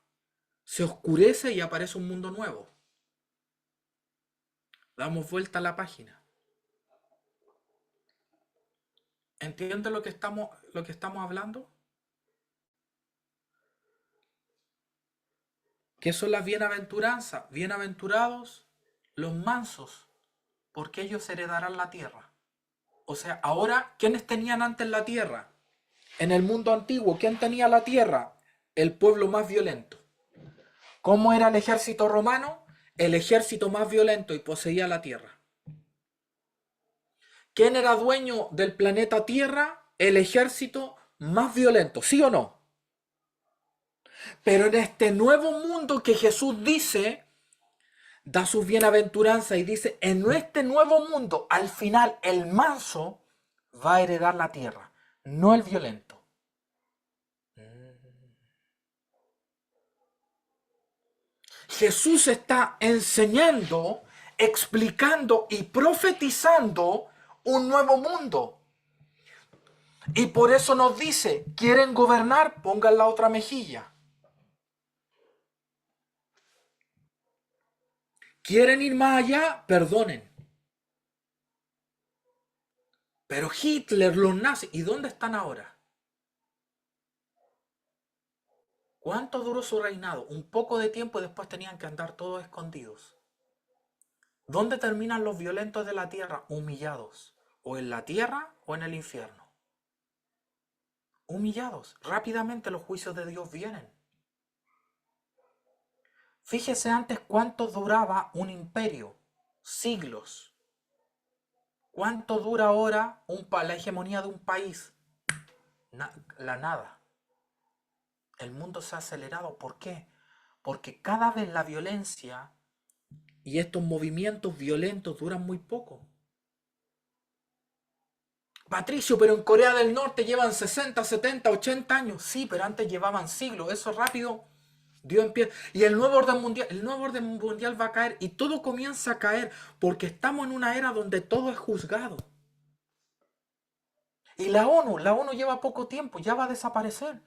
se oscurece y aparece un mundo nuevo. Damos vuelta a la página. ¿Entiende lo que estamos hablando? ¿Qué son las bienaventuranzas? Bienaventurados los mansos, porque ellos heredarán la tierra. O sea, ahora, ¿quiénes tenían antes la tierra? En el mundo antiguo, ¿quién tenía la tierra? El pueblo más violento. ¿Cómo era el ejército romano? El ejército más violento y poseía la tierra. ¿Quién era dueño del planeta Tierra? El ejército más violento, ¿sí o no? Pero en este nuevo mundo que Jesús dice, da sus bienaventuranzas y dice, en este nuevo mundo, al final, el manso va a heredar la tierra, no el violento. Jesús está enseñando, explicando y profetizando un nuevo mundo. Y por eso nos dice, ¿quieren gobernar? Pongan la otra mejilla. ¿Quieren ir más allá? Perdonen. Pero Hitler, los nazis, ¿y dónde están ahora? ¿Cuánto duró su reinado? Un poco de tiempo y después tenían que andar todos escondidos. ¿Dónde terminan los violentos de la tierra? Humillados. O en la tierra o en el infierno. Humillados. Rápidamente los juicios de Dios vienen. Fíjese antes cuánto duraba un imperio. Siglos. ¿Cuánto dura ahora la hegemonía de un país? La nada. El mundo se ha acelerado. ¿Por qué? Porque cada vez la violencia y estos movimientos violentos duran muy poco. Patricio, pero en Corea del Norte llevan 60, 70, 80 años. Sí, pero antes llevaban siglos. Eso rápido Dios empieza. Y el nuevo orden mundial va a caer y todo comienza a caer porque estamos en una era donde todo es juzgado. Y la ONU lleva poco tiempo, ya va a desaparecer.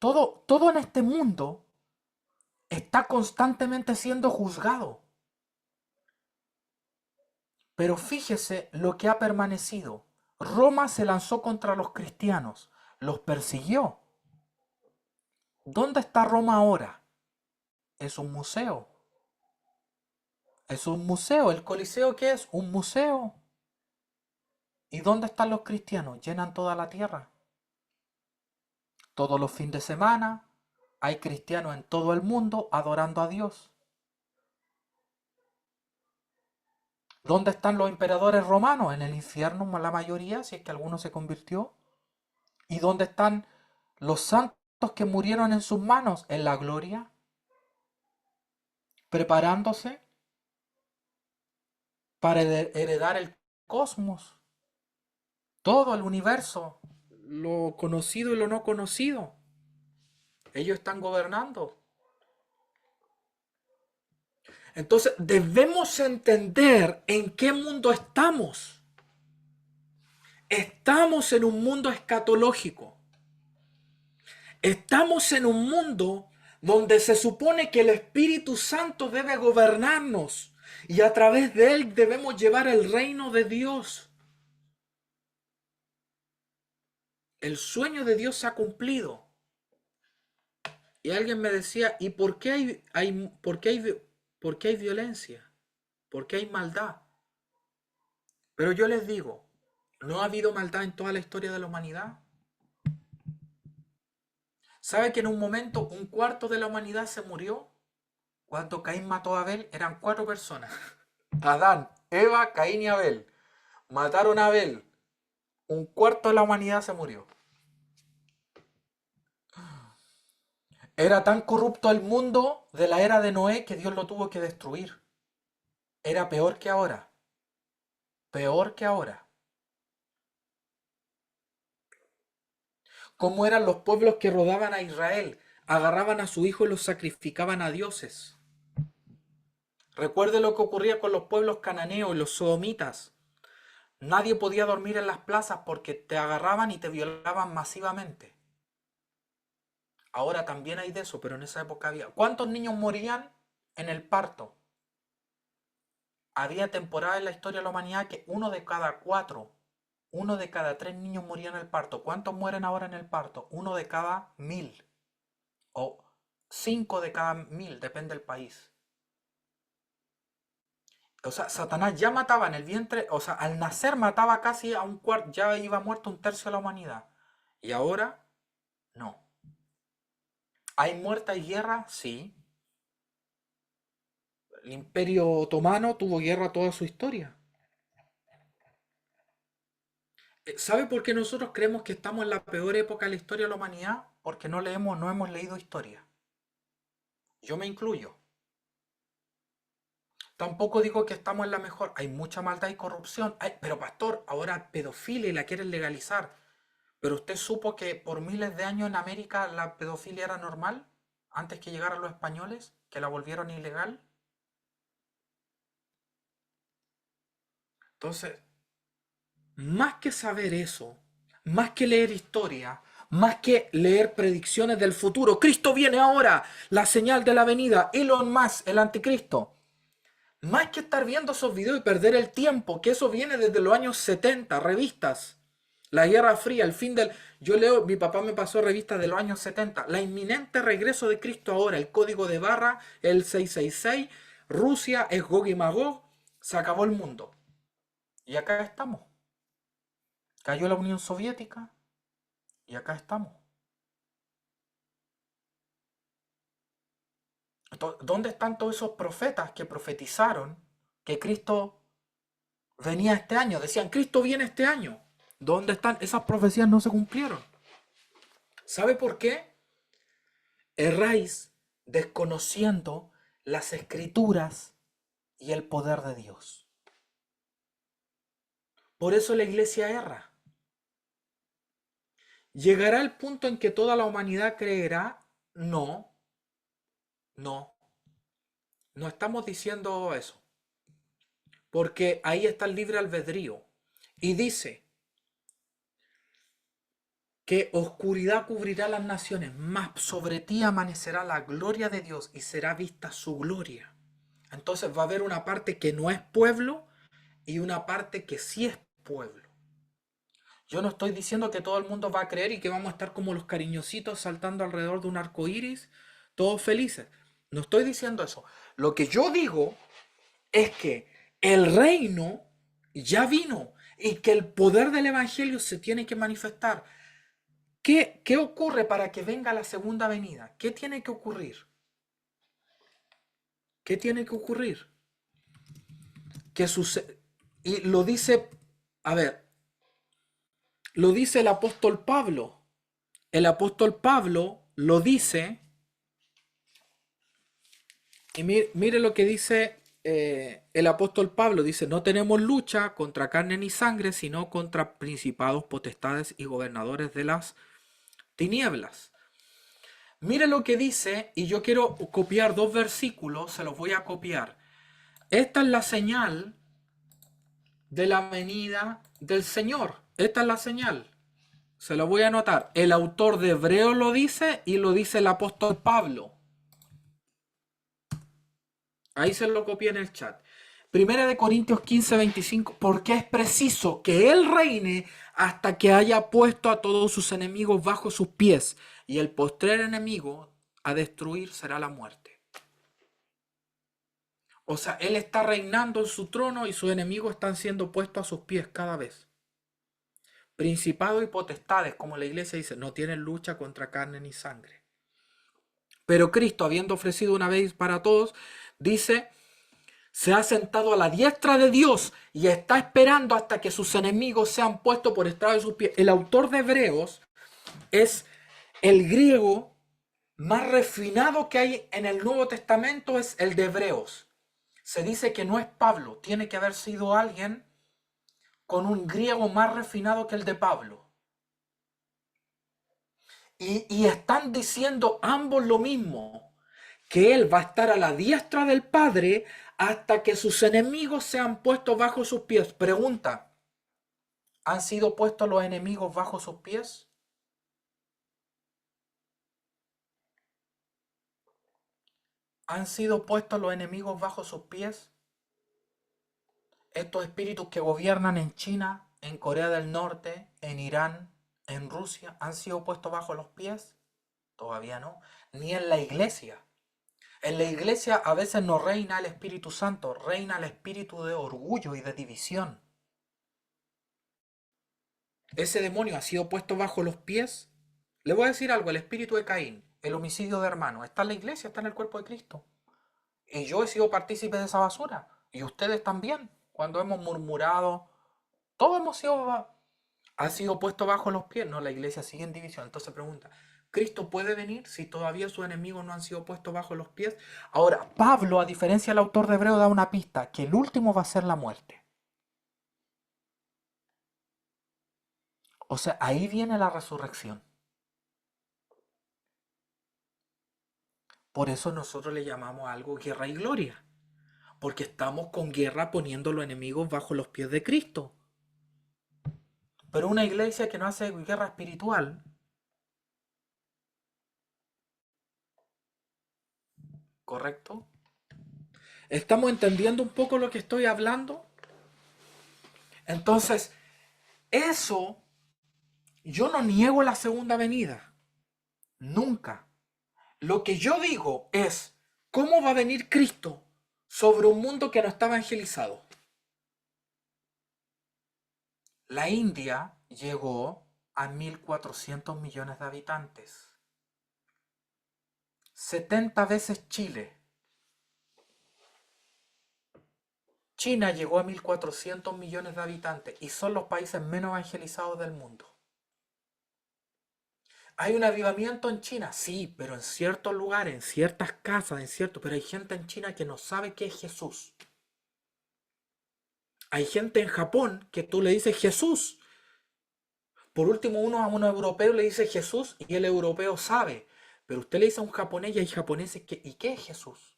Todo en este mundo está constantemente siendo juzgado. Pero fíjese lo que ha permanecido. Roma se lanzó contra los cristianos, los persiguió. ¿Dónde está Roma ahora? Es un museo. Es un museo. ¿El Coliseo qué es? Un museo. ¿Y dónde están los cristianos? Llenan toda la tierra. Todos los fines de semana hay cristianos en todo el mundo adorando a Dios. ¿Dónde están los emperadores romanos? En el infierno, la mayoría, si es que alguno se convirtió. ¿Y dónde están los santos que murieron en sus manos? En la gloria, preparándose para heredar el cosmos, todo el universo, lo conocido y lo no conocido. Ellos están gobernando. Entonces debemos entender en qué mundo estamos. Estamos en un mundo escatológico. Estamos en un mundo donde se supone que el Espíritu Santo debe gobernarnos y a través de él debemos llevar el reino de Dios. El sueño de Dios se ha cumplido. Y alguien me decía, ¿y por qué hay violencia? ¿Por qué hay maldad? Pero yo les digo, ¿no ha habido maldad en toda la historia de la humanidad? ¿Sabe que en un momento un cuarto de la humanidad se murió? Cuando Caín mató a Abel eran 4 personas. Adán, Eva, Caín y Abel. Mataron a Abel. Un cuarto de la humanidad se murió. Era tan corrupto el mundo de la era de Noé que Dios lo tuvo que destruir. Era peor que ahora. Peor que ahora. ¿Cómo eran los pueblos que rodeaban a Israel? Agarraban a su hijo y los sacrificaban a dioses. Recuerde lo que ocurría con los pueblos cananeos y los sodomitas. Nadie podía dormir en las plazas porque te agarraban y te violaban masivamente. Ahora también hay de eso, pero en esa época había. ¿Cuántos niños morían en el parto? Había temporadas en la historia de la humanidad que 1 de cada 4, 1 de cada 3 niños morían en el parto. ¿Cuántos mueren ahora en el parto? 1 de cada 1000. O 5 de cada 1000, depende del país. O sea, Satanás ya mataba en el vientre, o sea, al nacer mataba casi a un cuarto, ya iba muerto 1/3 de la humanidad. Y ahora, no. ¿Hay muerte y guerra? Sí. El Imperio Otomano tuvo guerra toda su historia. ¿Sabe por qué nosotros creemos que estamos en la peor época de la historia de la humanidad? Porque no hemos leído historia. Yo me incluyo. Tampoco digo que estamos en la mejor. Hay mucha maldad y corrupción. Pero pastor, ahora pedofilia y la quieren legalizar. ¿Pero usted supo que por miles de años en América la pedofilia era normal? Antes que llegaran los españoles, que la volvieron ilegal. Entonces, más que saber eso, más que leer historia, más que leer predicciones del futuro, Cristo viene ahora, la señal de la venida, Elon Musk, el anticristo. Más que estar viendo esos videos y perder el tiempo, que eso viene desde los años 70, revistas. La Guerra Fría, el fin del... Yo leo, mi papá me pasó revistas de los años 70. La inminente regreso de Cristo ahora, el código de barra, el 666, Rusia es Gog y Magog, se acabó el mundo. Y acá estamos. Cayó la Unión Soviética y acá estamos. Entonces, ¿dónde están todos esos profetas que profetizaron que Cristo venía este año? Decían, Cristo viene este año. ¿Dónde están? Esas profecías no se cumplieron. ¿Sabe por qué? Erráis desconociendo las escrituras y el poder de Dios. Por eso la iglesia erra. ¿Llegará el punto en que toda la humanidad creerá? No, no, no estamos diciendo eso. Porque ahí está el libre albedrío. Y dice que oscuridad cubrirá las naciones, mas sobre ti amanecerá la gloria de Dios y será vista su gloria. Entonces va a haber una parte que no es pueblo y una parte que sí es pueblo. Yo no estoy diciendo que todo el mundo va a creer y que vamos a estar como los cariñositos saltando alrededor de un arco iris, todos felices. No estoy diciendo eso. Lo que yo digo es que el reino ya vino y que el poder del evangelio se tiene que manifestar. ¿Qué ocurre para que venga la segunda venida? ¿Qué tiene que ocurrir? ¿Qué tiene que ocurrir? Que sucede. Y lo dice, a ver, lo dice el apóstol Pablo. El apóstol Pablo lo dice, y mire lo que dice el apóstol Pablo. Dice, no tenemos lucha contra carne ni sangre, sino contra principados, potestades y gobernadores de las tinieblas. Mire lo que dice, y yo quiero copiar dos versículos, se los voy a copiar. Esta es la señal de la venida del Señor. Esta es la señal. Se lo voy a anotar. El autor de Hebreos lo dice y lo dice el apóstol Pablo. Ahí se lo copié en el chat. Primera de Corintios 15, 25. Porque es preciso que Él reine hasta que haya puesto a todos sus enemigos bajo sus pies. Y el postrer enemigo a destruir será la muerte. O sea, Él está reinando en su trono y sus enemigos están siendo puestos a sus pies cada vez. Principados y potestades, como la iglesia dice, no tienen lucha contra carne ni sangre. Pero Cristo, habiendo ofrecido una vez para todos, dice, se ha sentado a la diestra de Dios y está esperando hasta que sus enemigos sean puestos por estrado de sus pies. El autor de Hebreos es el griego más refinado que hay en el Nuevo Testamento, es el de Hebreos. Se dice que no es Pablo, tiene que haber sido alguien con un griego más refinado que el de Pablo. Y están diciendo ambos lo mismo, que Él va a estar a la diestra del Padre hasta que sus enemigos sean puestos bajo sus pies. Pregunta, ¿han sido puestos los enemigos bajo sus pies? ¿Han sido puestos los enemigos bajo sus pies? Estos espíritus que gobiernan en China, en Corea del Norte, en Irán, en Rusia, ¿han sido puestos bajo los pies? Todavía no. Ni en la iglesia. En la iglesia a veces no reina el Espíritu Santo, reina el espíritu de orgullo y de división. Ese demonio ha sido puesto bajo los pies. Le voy a decir algo, el espíritu de Caín, el homicidio de hermano, está en la iglesia, está en el cuerpo de Cristo. Y yo he sido partícipe de esa basura. Y ustedes también, cuando hemos murmurado, todos hemos sido, ha sido puesto bajo los pies. No, la iglesia sigue en división. Entonces pregunta, ¿Cristo puede venir si todavía sus enemigos no han sido puestos bajo los pies? Ahora, Pablo, a diferencia del autor de Hebreo, da una pista, que el último va a ser la muerte. O sea, ahí viene la resurrección. Por eso nosotros le llamamos algo guerra y gloria. Porque estamos con guerra poniendo los enemigos bajo los pies de Cristo. Pero una iglesia que no hace guerra espiritual, ¿correcto? ¿Estamos entendiendo un poco lo que estoy hablando? Entonces, eso Yo no niego la segunda venida. Nunca. Lo que yo digo es, ¿cómo va a venir Cristo sobre un mundo que no está evangelizado? La India llegó a 1.400 millones de habitantes. 70 veces Chile. China llegó a 1.400 millones de habitantes y son los países menos evangelizados del mundo. ¿Hay un avivamiento en China? Sí, pero en ciertos lugares, en ciertas casas, pero hay gente en China que no sabe qué es Jesús. Hay gente en Japón que tú le dices Jesús. Por último, uno a un europeo le dice Jesús y el europeo sabe. Pero usted le dice a un japonés y hay japoneses que, ¿y qué es Jesús?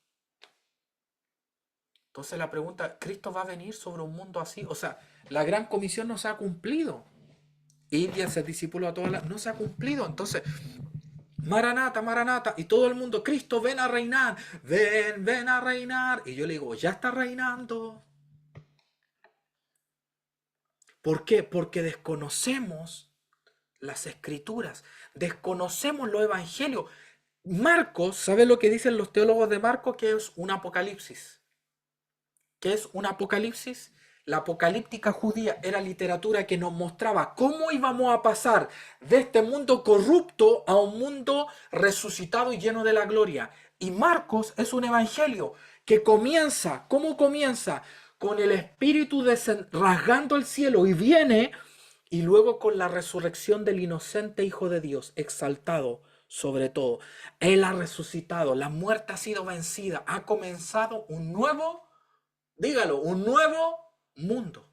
Entonces la pregunta, ¿Cristo va a venir sobre un mundo así? O sea, la gran comisión no se ha cumplido. Ir y hacer discípulos a todas las... No se ha cumplido. Entonces, Maranata, Maranata. Y todo el mundo, Cristo, ven a reinar. Ven a reinar. Y yo le digo, ya está reinando. ¿Por qué? Porque desconocemos las escrituras. Desconocemos los evangelios. Marcos, ¿sabe lo que dicen los teólogos de Marcos? Que es un apocalipsis. ¿Qué es un apocalipsis? La apocalíptica judía era literatura que nos mostraba cómo íbamos a pasar de este mundo corrupto a un mundo resucitado y lleno de la gloria. Y Marcos es un evangelio que comienza, ¿cómo comienza? Con el Espíritu rasgando el cielo y viene, y luego con la resurrección del inocente Hijo de Dios, exaltado sobre todo. Él ha resucitado, la muerte ha sido vencida, ha comenzado un nuevo, dígalo, un nuevo mundo.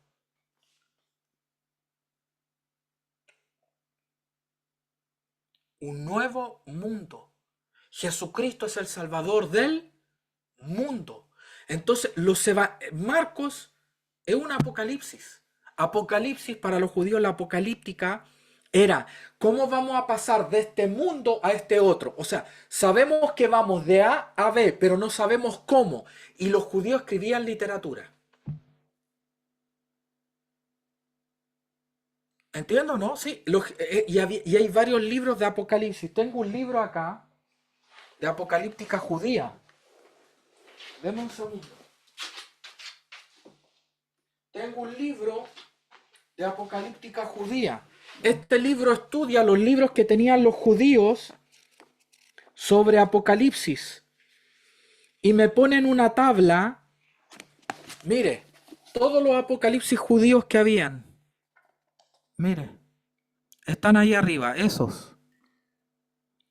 Un nuevo mundo. Jesucristo es el Salvador del mundo. Entonces, Marcos es un apocalipsis. Apocalipsis para los judíos, la apocalíptica era cómo vamos a pasar de este mundo a este otro. O sea, sabemos que vamos de A a B, pero no sabemos cómo. Y los judíos escribían literatura. Entiendo, ¿no? Sí. Y hay varios libros de Apocalipsis. Tengo un libro acá de Apocalíptica judía. Deme un segundo. Tengo un libro de Apocalíptica judía. Este libro estudia los libros que tenían los judíos sobre Apocalipsis. Y me ponen una tabla. Mire, todos los Apocalipsis judíos que habían. Mire, están ahí arriba, esos.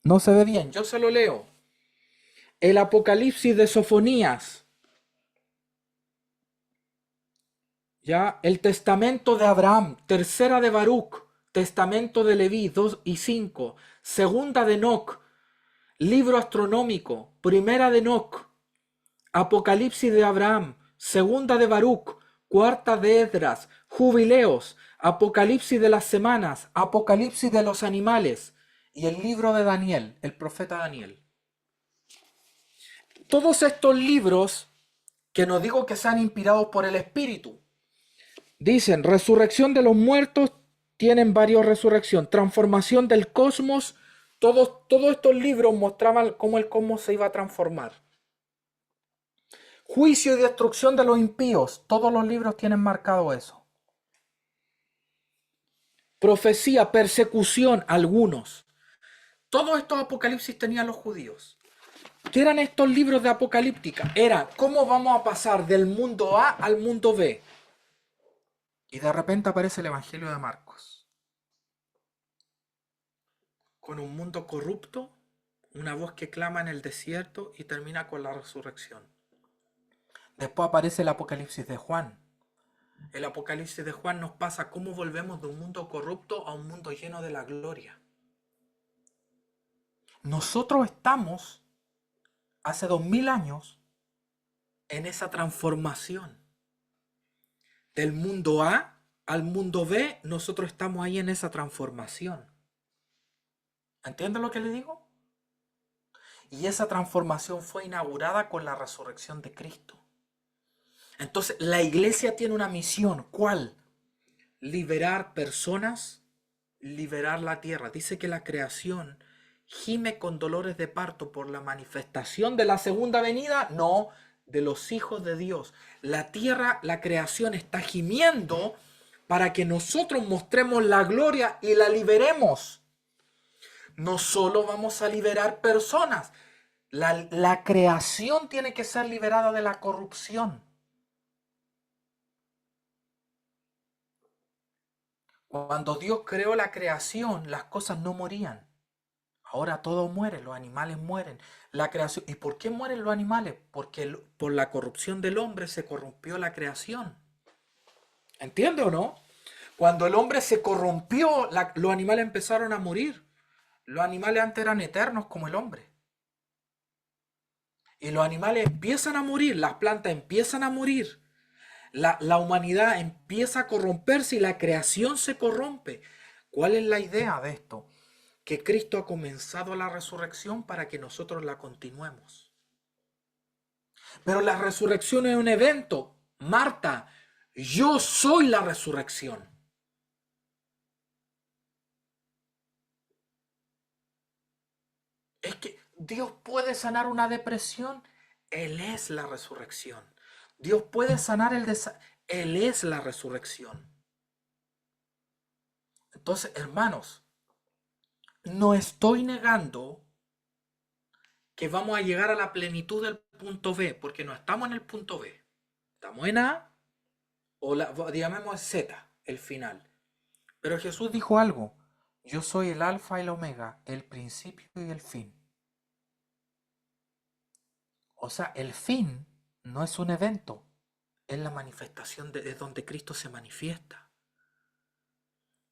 No se ve bien, yo se lo leo. El Apocalipsis de Sofonías. Ya, el testamento de Abraham, tercera de Baruch, testamento de Leví 2 y 5, segunda de Enoc, libro astronómico, primera de Enoc, Apocalipsis de Abraham, segunda de Baruch, cuarta de Esdras, jubileos, Apocalipsis de las semanas, Apocalipsis de los animales y el libro de Daniel, el profeta Daniel. Todos estos libros, que no digo que sean inspirados por el Espíritu, dicen resurrección de los muertos, tienen varios resurrección, transformación del cosmos, todos estos libros mostraban cómo el cosmos se iba a transformar. Juicio y destrucción de los impíos, todos los libros tienen marcado eso. Profecía, persecución, algunos. Todos estos apocalipsis tenían los judíos. ¿Qué eran estos libros de apocalíptica? Era cómo vamos a pasar del mundo A al mundo B. Y de repente aparece el Evangelio de Marcos. Con un mundo corrupto, una voz que clama en el desierto y termina con la resurrección. Después aparece el Apocalipsis de Juan. El Apocalipsis de Juan nos pasa cómo volvemos de un mundo corrupto a un mundo lleno de la gloria. Nosotros estamos, hace 2000 años, en esa transformación. Del mundo A al mundo B, nosotros estamos ahí en esa transformación. ¿Entienden lo que le digo? Y esa transformación fue inaugurada con la resurrección de Cristo. Entonces, la iglesia tiene una misión. ¿Cuál? Liberar personas liberar la tierra. Dice que la creación gime con dolores de parto por la manifestación de la segunda venida, no, de los hijos de Dios. La tierra, la creación está gimiendo para que nosotros mostremos la gloria y la liberemos. No solo vamos a liberar personas, la creación tiene que ser liberada de la corrupción. Cuando Dios creó la creación, las cosas no morían. Ahora todo muere, los animales mueren. La creación. ¿Y por qué mueren los animales? Porque por la corrupción del hombre se corrompió la creación. ¿Entiende o no? Cuando el hombre se corrompió, los animales empezaron a morir. Los animales antes eran eternos como el hombre. Y los animales empiezan a morir, las plantas empiezan a morir. La humanidad empieza a corromperse y la creación se corrompe. ¿Cuál es la idea de esto? Que Cristo ha comenzado la resurrección para que nosotros la continuemos. Pero la resurrección es un evento. Marta, yo soy la resurrección. Es que Dios puede sanar una depresión. Él es la resurrección. Dios puede sanar Él es la resurrección. Entonces, hermanos, no estoy negando que vamos a llegar a la plenitud del punto B, porque no estamos en el punto B. Estamos en A, o llamemos Z, el final. Pero Jesús dijo algo. Yo soy el alfa y el omega, el principio y el fin. O sea, el fin no es un evento, es la manifestación es donde Cristo se manifiesta.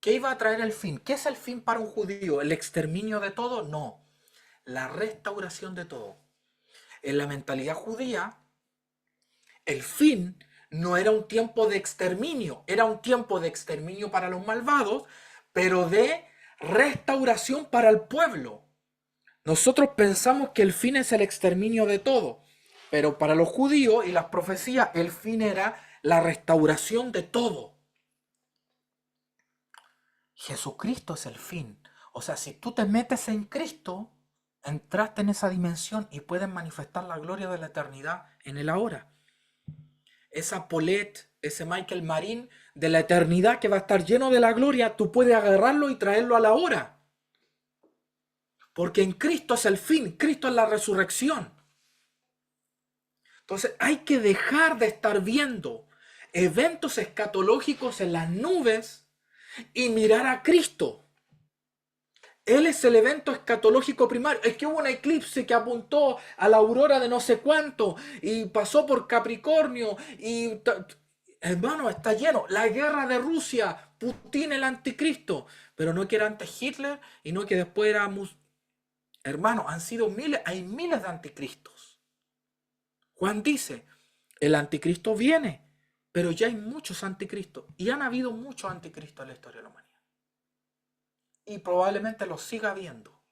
¿Qué iba a traer el fin? ¿Qué es el fin para un judío? ¿El exterminio de todo? No, la restauración de todo. En la mentalidad judía, el fin no era un tiempo de exterminio, era un tiempo de exterminio para los malvados, pero de restauración para el pueblo. Nosotros pensamos que el fin es el exterminio de todo, pero para los judíos y las profecías el fin era la restauración de todo. Jesucristo es el fin. O sea, si tú te metes en Cristo, entraste en esa dimensión y puedes manifestar la gloria de la eternidad en el ahora. Esa Paulette, ese Michael Marín de la eternidad que va a estar lleno de la gloria, tú puedes agarrarlo y traerlo a la hora. Porque en Cristo es el fin, Cristo es la resurrección. Entonces hay que dejar de estar viendo eventos escatológicos en las nubes y mirar a Cristo. Él es el evento escatológico primario. Es que hubo un eclipse que apuntó a la aurora de no sé cuánto y pasó por Capricornio y... Hermano, está lleno. La guerra de Rusia, Putin el anticristo. Pero no que era antes Hitler y no que después era... Hermano, han sido miles, hay miles de anticristos. Juan dice, el anticristo viene, pero ya hay muchos anticristos. Y han habido muchos anticristos en la historia de la humanidad. Y probablemente los siga habiendo.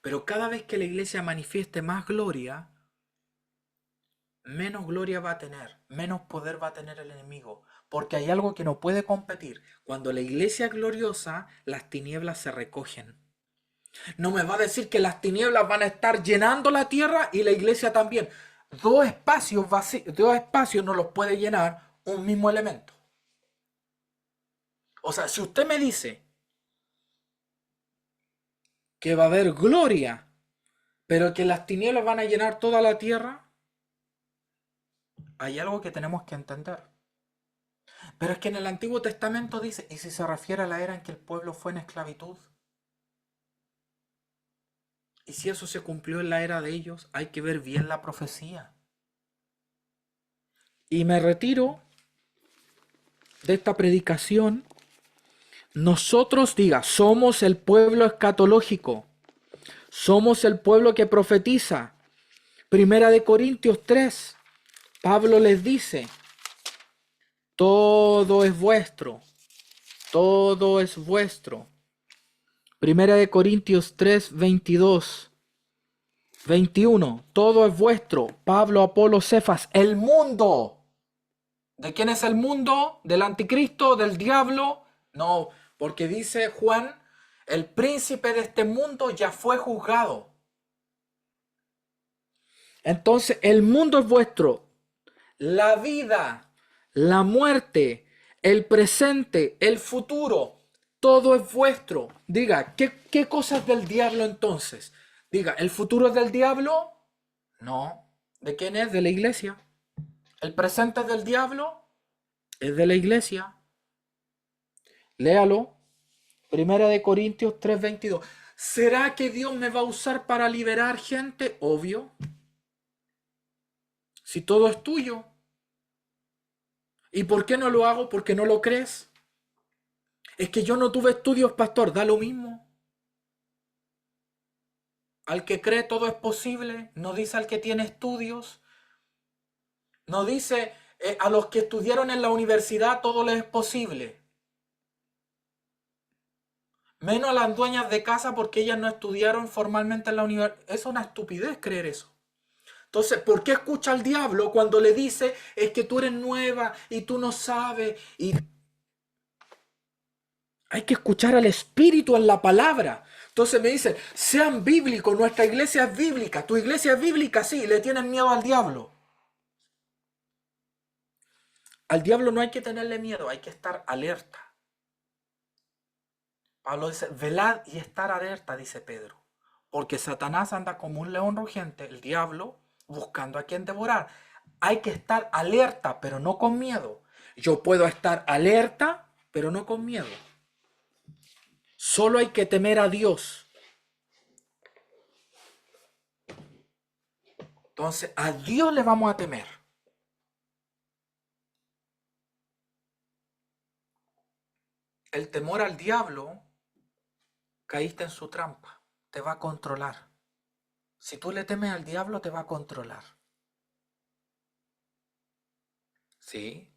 Pero cada vez que la iglesia manifieste más gloria, menos gloria va a tener, menos poder va a tener el enemigo. Porque hay algo que no puede competir. Cuando la iglesia es gloriosa, las tinieblas se recogen. No me va a decir que las tinieblas van a estar llenando la tierra y la iglesia también. Dos espacios vacíos, dos espacios no los puede llenar un mismo elemento. O sea, si usted me dice que va a haber gloria, pero que las tinieblas van a llenar toda la tierra, hay algo que tenemos que entender. Pero es que en el Antiguo Testamento dice, ¿y si se refiere a la era en que el pueblo fue en esclavitud? Y si eso se cumplió en la era de ellos, hay que ver bien la profecía. Y me retiro de esta predicación. Nosotros, somos el pueblo escatológico. Somos el pueblo que profetiza. Primera de Corintios 3. Pablo les dice, todo es vuestro. Todo es vuestro. Primera de Corintios 3, 22, 21. Todo es vuestro. Pablo, Apolo, Cefas. El mundo. ¿De quién es el mundo? ¿Del anticristo? ¿Del diablo? No, porque dice Juan, el príncipe de este mundo ya fue juzgado. Entonces, el mundo es vuestro. La vida, la muerte, el presente, el futuro, todo es vuestro. Diga, ¿qué cosas del diablo entonces? Diga, ¿el futuro es del diablo? No. ¿De quién es? De la iglesia. ¿El presente es del diablo? Es de la iglesia. Léalo. Primera de Corintios 3:22. ¿Será que Dios me va a usar para liberar gente? Obvio. Si todo es tuyo. ¿Y por qué no lo hago? Porque no lo crees. Es que yo no tuve estudios, pastor. Da lo mismo. Al que cree todo es posible. No dice al que tiene estudios. No dice a los que estudiaron en la universidad todo les es posible. Menos a las dueñas de casa porque ellas no estudiaron formalmente en la universidad. Es una estupidez creer eso. Entonces, ¿por qué escucha al diablo cuando le dice es que tú eres nueva y tú no sabes? Y hay que escuchar al Espíritu en la palabra. Entonces me dicen, sean bíblicos, nuestra iglesia es bíblica. Tu iglesia es bíblica, sí, le tienen miedo al diablo. Al diablo no hay que tenerle miedo, hay que estar alerta. Pablo dice, velad y estar alerta, dice Pedro. Porque Satanás anda como un león rugiente, el diablo, buscando a quien devorar. Hay que estar alerta, pero no con miedo. Yo puedo estar alerta, pero no con miedo. Solo hay que temer a Dios. Entonces, a Dios le vamos a temer. El temor al diablo, caíste en su trampa. Te va a controlar. Si tú le temes al diablo, te va a controlar. ¿Sí?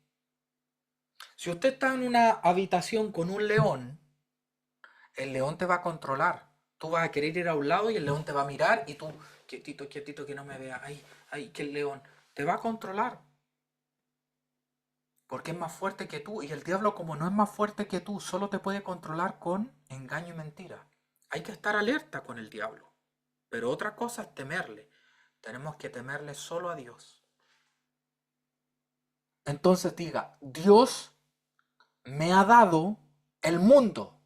Si usted está en una habitación con un león, el león te va a controlar. Tú vas a querer ir a un lado y el león te va a mirar y tú, quietito, quietito, que no me vea. Ay, ay, que el león te va a controlar. Porque es más fuerte que tú. Y el diablo, como no es más fuerte que tú, solo te puede controlar con engaño y mentira. Hay que estar alerta con el diablo. Pero otra cosa es temerle. Tenemos que temerle solo a Dios. Entonces diga, Dios me ha dado el mundo.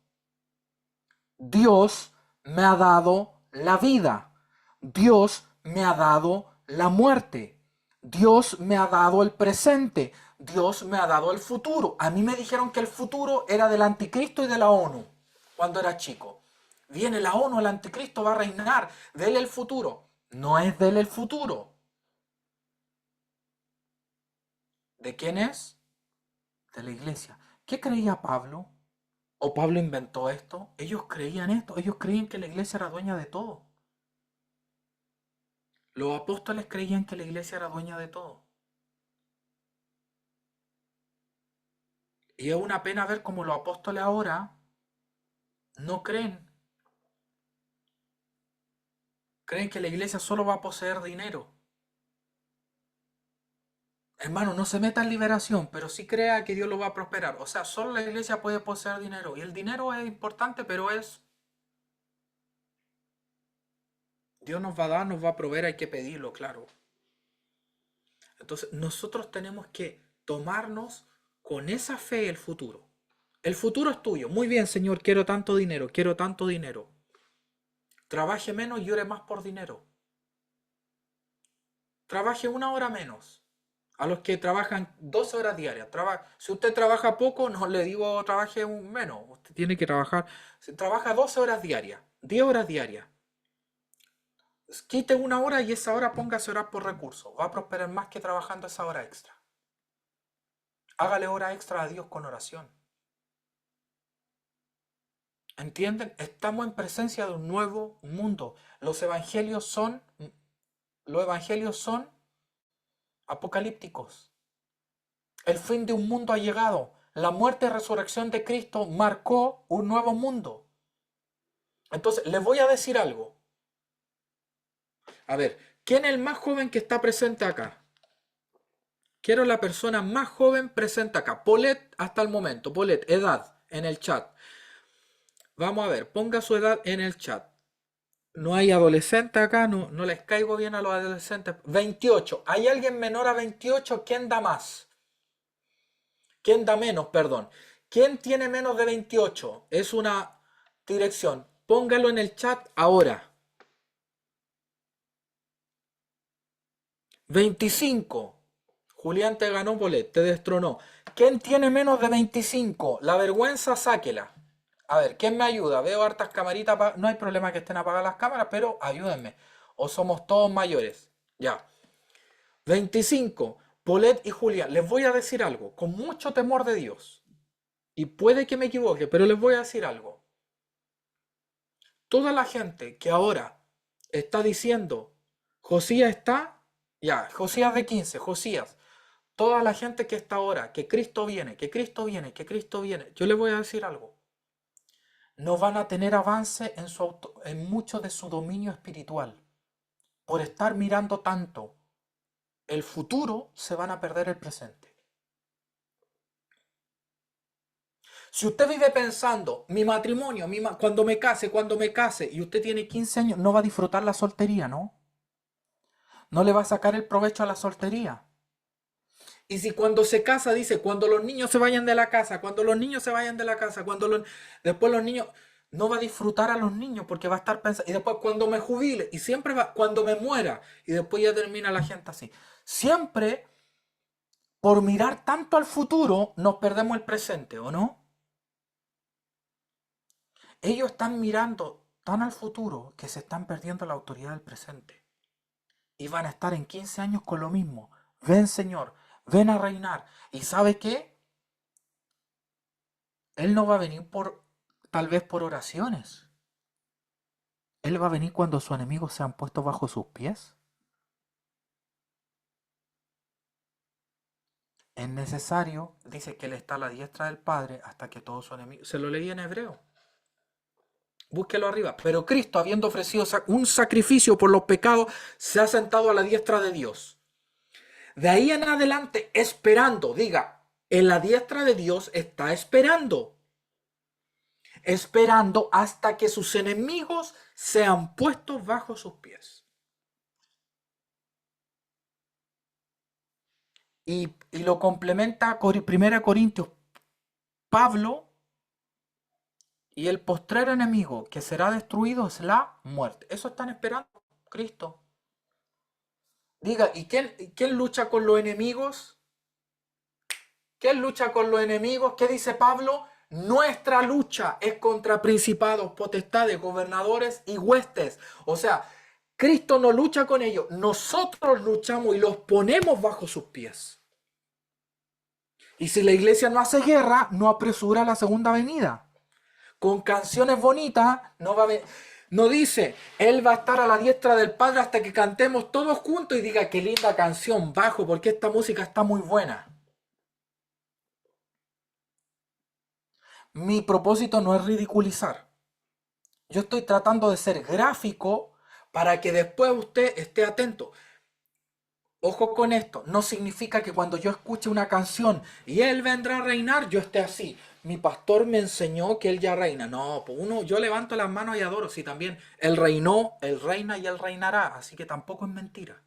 Dios me ha dado la vida. Dios me ha dado la muerte. Dios me ha dado el presente. Dios me ha dado el futuro. A mí me dijeron que el futuro era del anticristo y de la ONU cuando era chico. Viene la ONU, el anticristo va a reinar. Dele el futuro. No es dele el futuro. ¿De quién es? De la iglesia. ¿Qué creía Pablo? ¿O Pablo inventó esto? Ellos creían esto. Ellos creían que la iglesia era dueña de todo. Los apóstoles creían que la iglesia era dueña de todo. Y es una pena ver cómo los apóstoles ahora no creen. Creen que la iglesia solo va a poseer dinero. Hermano, no se meta en liberación, pero sí crea que Dios lo va a prosperar. O sea, solo la iglesia puede poseer dinero. Y el dinero es importante, pero Dios nos va a dar, nos va a proveer, hay que pedirlo, claro. Entonces, nosotros tenemos que tomarnos con esa fe el futuro. El futuro es tuyo. Muy bien, Señor, quiero tanto dinero, quiero tanto dinero. Trabaje menos y ore más por dinero. Trabaje una hora menos. A los que trabajan 12 horas diarias. Si usted trabaja poco, no le digo trabaje menos. Usted tiene que trabajar. Si trabaja 12 horas diarias, 10 horas diarias. Quite una hora y esa hora póngase a orar por recursos. Va a prosperar más que trabajando esa hora extra. Hágale hora extra a Dios con oración. ¿Entienden? Estamos en presencia de un nuevo mundo. Los evangelios son apocalípticos. El fin de un mundo ha llegado. La muerte y resurrección de Cristo marcó un nuevo mundo. Entonces, les voy a decir algo. A ver, ¿quién es el más joven que está presente acá? Quiero la persona más joven presente acá. Polet hasta el momento. Polet, edad. en el chat. Vamos a ver, ponga su edad en el chat. No hay adolescentes acá, no les caigo bien a los adolescentes. 28. ¿Hay alguien menor a 28? ¿Quién da más? ¿Quién da menos? Perdón. ¿Quién tiene menos de 28? Es una dirección. Póngalo en el chat ahora. 25. Julián te ganó, Polet, te destronó. ¿Quién tiene menos de 25? La vergüenza, sáquela. A ver, ¿quién me ayuda? Veo hartas camaritas. No hay problema que estén apagadas las cámaras, pero ayúdenme. O somos todos mayores. Ya. 25. Polet y Julián. Les voy a decir algo. Con mucho temor de Dios. Y puede que me equivoque, pero les voy a decir algo. Toda la gente que ahora está diciendo, Josías está, ya, Josías de 15, Josías. Toda la gente que está ahora, que Cristo viene, que Cristo viene, que Cristo viene. Yo les voy a decir algo. No van a tener avance en mucho de su dominio espiritual. Por estar mirando tanto el futuro, se van a perder el presente. Si usted vive pensando, mi matrimonio, cuando me case, y usted tiene 15 años, no va a disfrutar la soltería, ¿no? No le va a sacar el provecho a la soltería. Y si cuando se casa dice, cuando los niños se vayan de la casa, cuando los niños se vayan de la casa, después los niños, no va a disfrutar a los niños porque va a estar pensando, y después cuando me jubile, y siempre va, cuando me muera, y después ya termina la gente así. Siempre, por mirar tanto al futuro, nos perdemos el presente, ¿o no? Ellos están mirando tan al futuro que se están perdiendo la autoridad del presente. Y van a estar en 15 años con lo mismo. Ven, Señor, ven a reinar. ¿Y sabe qué? Él no va a venir tal vez por oraciones. Él va a venir cuando sus enemigos sean puestos bajo sus pies. Es necesario, dice que Él está a la diestra del Padre hasta que todos sus enemigos. Se lo leí en hebreo. Búsquelo arriba. Pero Cristo, habiendo ofrecido un sacrificio por los pecados, se ha sentado a la diestra de Dios. De ahí en adelante, esperando, diga, en la diestra de Dios está esperando. Esperando hasta que sus enemigos sean puestos bajo sus pies. Y lo complementa 1 Corintios Pablo, y el postrer enemigo que será destruido es la muerte. Eso están esperando Cristo. Diga, ¿y quién lucha con los enemigos? ¿Quién lucha con los enemigos? ¿Qué dice Pablo? Nuestra lucha es contra principados, potestades, gobernadores y huestes. O sea, Cristo no lucha con ellos. Nosotros luchamos y los ponemos bajo sus pies. Y si la iglesia no hace guerra, no apresura la segunda venida. Con canciones bonitas, no dice, Él va a estar a la diestra del Padre hasta que cantemos todos juntos y diga, qué linda canción, bajo, porque esta música está muy buena. Mi propósito no es ridiculizar. Yo estoy tratando de ser gráfico para que después usted esté atento. Ojo con esto, no significa que cuando yo escuche una canción y Él vendrá a reinar, yo esté así. Mi pastor me enseñó que Él ya reina. No, pues yo levanto las manos y adoro. Sí, también Él reinó, Él reina y Él reinará. Así que tampoco es mentira.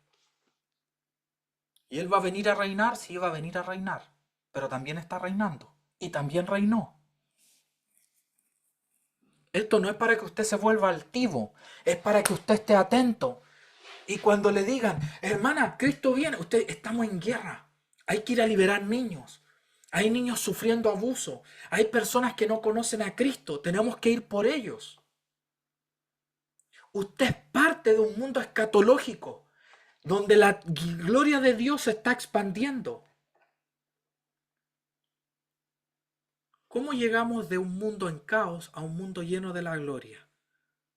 Y Él va a venir a reinar, sí va a venir a reinar. Pero también está reinando. Y también reinó. Esto no es para que usted se vuelva altivo. Es para que usted esté atento. Y cuando le digan, hermana, Cristo viene, estamos en guerra. Hay que ir a liberar niños. Hay niños sufriendo abuso. Hay personas que no conocen a Cristo. Tenemos que ir por ellos. Usted es parte de un mundo escatológico donde la gloria de Dios se está expandiendo. ¿Cómo llegamos de un mundo en caos a un mundo lleno de la gloria?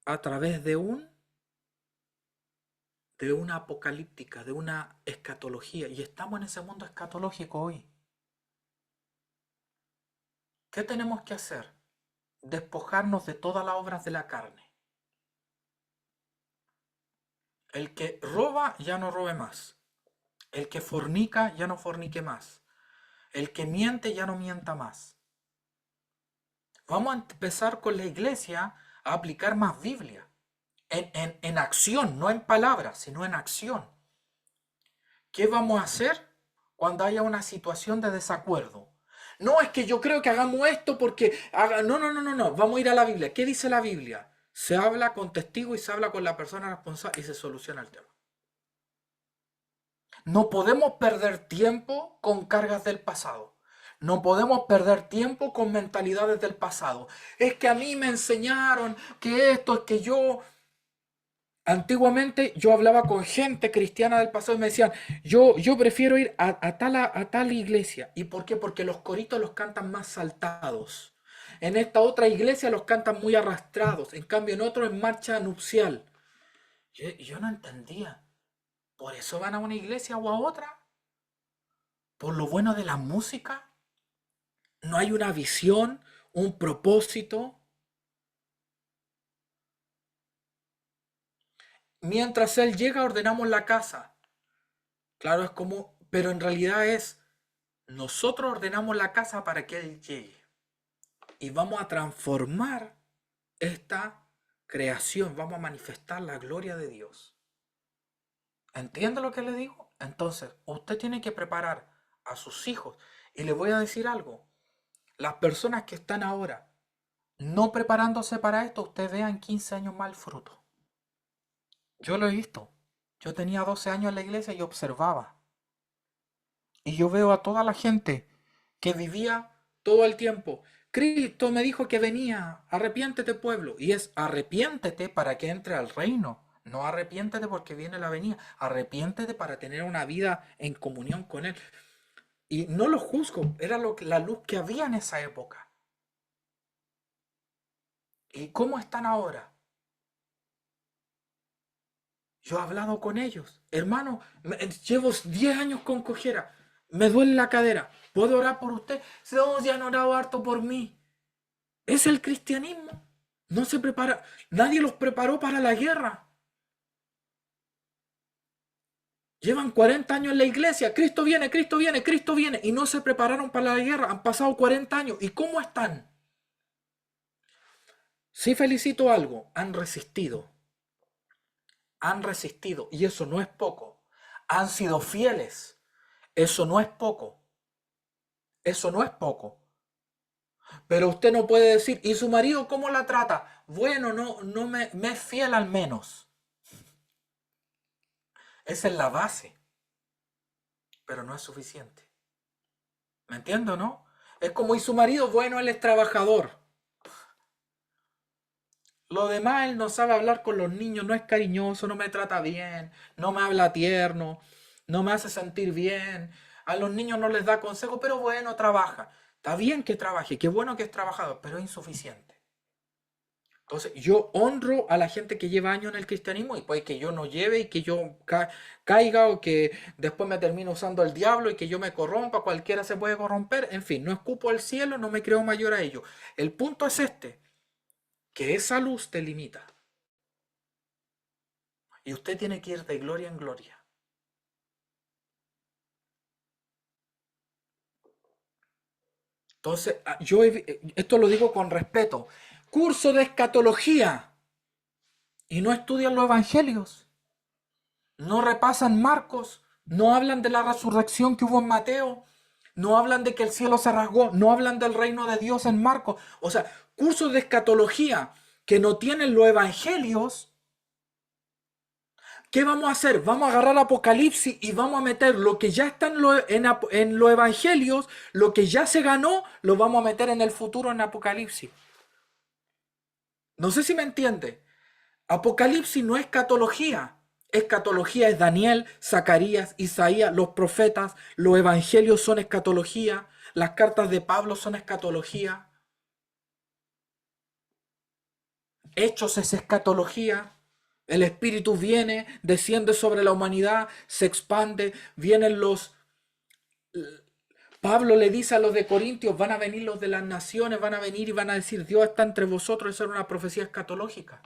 A través de una apocalíptica, de una escatología. Y estamos en ese mundo escatológico hoy. ¿Qué tenemos que hacer? Despojarnos de todas las obras de la carne. El que roba ya no robe más. El que fornica ya no fornique más. El que miente ya no mienta más. vamos a empezar con la iglesia a aplicar más Biblia. En acción, no en palabras, sino en acción. ¿Qué vamos a hacer cuando haya una situación de desacuerdo? No, es que yo creo que hagamos esto porque... No, no, no, no, no. Vamos a ir a la Biblia. ¿Qué dice la Biblia? Se habla con testigo y se habla con la persona responsable y se soluciona el tema. No podemos perder tiempo con cargas del pasado. No podemos perder tiempo con mentalidades del pasado. Es que a mí me enseñaron que esto, es que yo... Antiguamente yo hablaba con gente cristiana del pasado y me decían, yo prefiero ir a tal iglesia. ¿Y por qué? Porque los coritos los cantan más saltados. En esta otra iglesia los cantan muy arrastrados. En cambio en otro en marcha nupcial. Yo no entendía. ¿Por eso van a una iglesia o a otra? ¿Por lo bueno de la música? ¿No hay una visión, un propósito? Mientras él llega ordenamos la casa. Claro, es como, pero en realidad es, nosotros ordenamos la casa para que él llegue. Y vamos a transformar esta creación, vamos a manifestar la gloria de Dios. ¿Entiende lo que le digo? Entonces, usted tiene que preparar a sus hijos. Y le voy a decir algo. Las personas que están ahora no preparándose para esto, usted vea en 15 años más el fruto. Yo lo he visto. Yo tenía 12 años en la iglesia y observaba. Y yo veo a toda la gente que vivía todo el tiempo. Cristo me dijo que venía, arrepiéntete pueblo. Y es arrepiéntete para que entre al reino. No arrepiéntete porque viene la venida. Arrepiéntete para tener una vida en comunión con Él. Y no lo juzgo, era la luz que había en esa época. ¿Y cómo están ahora? Yo he hablado con ellos. Hermano, llevo 10 años con cojera. Me duele la cadera. ¿Puedo orar por usted? No, ya han orado harto por mí. Es el cristianismo. No se prepara. Nadie los preparó para la guerra. Llevan 40 años en la iglesia. Cristo viene, Cristo viene, Cristo viene. Y no se prepararon para la guerra. Han pasado 40 años. ¿Y cómo están? Sí felicito algo. Han resistido. Han resistido. Y eso no es poco. Han sido fieles. Eso no es poco. Eso no es poco. Pero usted no puede decir, ¿y su marido cómo la trata? Bueno, no me es fiel al menos. Esa es la base, pero no es suficiente. ¿Me entiendo, no? Es como, ¿y su marido? Bueno, él es trabajador. Lo demás, él no sabe hablar con los niños, no es cariñoso, no me trata bien, no me habla tierno, no me hace sentir bien. A los niños no les da consejo, pero bueno, trabaja. Está bien que trabaje, qué bueno que es trabajador, pero es insuficiente. Entonces, yo honro a la gente que lleva años en el cristianismo y pues que yo no lleve y que yo caiga o que después me termine usando el diablo y que yo me corrompa, cualquiera se puede corromper, en fin, no escupo al cielo, no me creo mayor a ello. El punto es este, que esa luz te limita y usted tiene que ir de gloria en gloria. Entonces, esto lo digo con respeto, curso de escatología y no estudian los evangelios. No repasan Marcos, no hablan de la resurrección que hubo en Mateo, no hablan de que el cielo se rasgó, no hablan del reino de Dios en Marcos. O sea, cursos de escatología que no tienen los evangelios. ¿Qué vamos a hacer? Vamos a agarrar Apocalipsis y vamos a meter lo que ya está en los evangelios, lo que ya se ganó, lo vamos a meter en el futuro en Apocalipsis. No sé si me entiende. Apocalipsis no es escatología. Escatología es Daniel, Zacarías, Isaías, los profetas, los evangelios son escatología, las cartas de Pablo son escatología, Hechos es escatología, el Espíritu viene, desciende sobre la humanidad, se expande, vienen los... Pablo le dice a los de Corintios, van a venir los de las naciones, van a venir y van a decir, Dios está entre vosotros, eso era una profecía escatológica.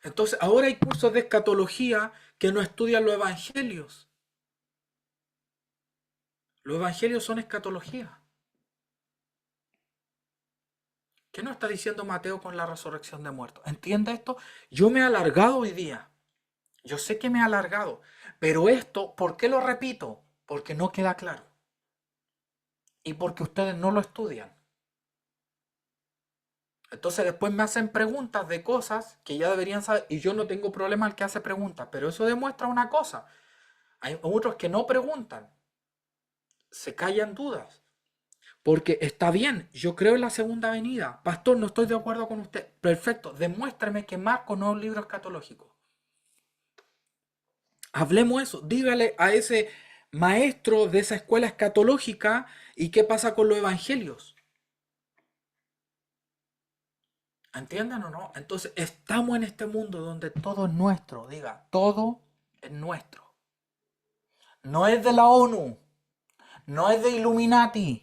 Entonces, ahora hay cursos de escatología que no estudian los evangelios. Los evangelios son escatología. ¿Qué nos está diciendo Mateo con la resurrección de muertos? ¿Entiende esto? Yo me he alargado hoy día. Yo sé que me he alargado. Pero esto, ¿por qué lo repito? Porque no queda claro. Y porque ustedes no lo estudian. Entonces después me hacen preguntas de cosas que ya deberían saber. Y yo no tengo problema al que hace preguntas. Pero eso demuestra una cosa. Hay otros que no preguntan. Se callan dudas. Porque está bien, yo creo en la segunda venida. Pastor, no estoy de acuerdo con usted. Perfecto, demuéstrame que Marco no es un libro escatológico. Hablemos eso. Dígale a ese maestro de esa escuela escatológica y qué pasa con los evangelios. ¿Entienden o no? Entonces, estamos en este mundo donde todo es nuestro. Diga, todo es nuestro. No es de la ONU, no es de Illuminati,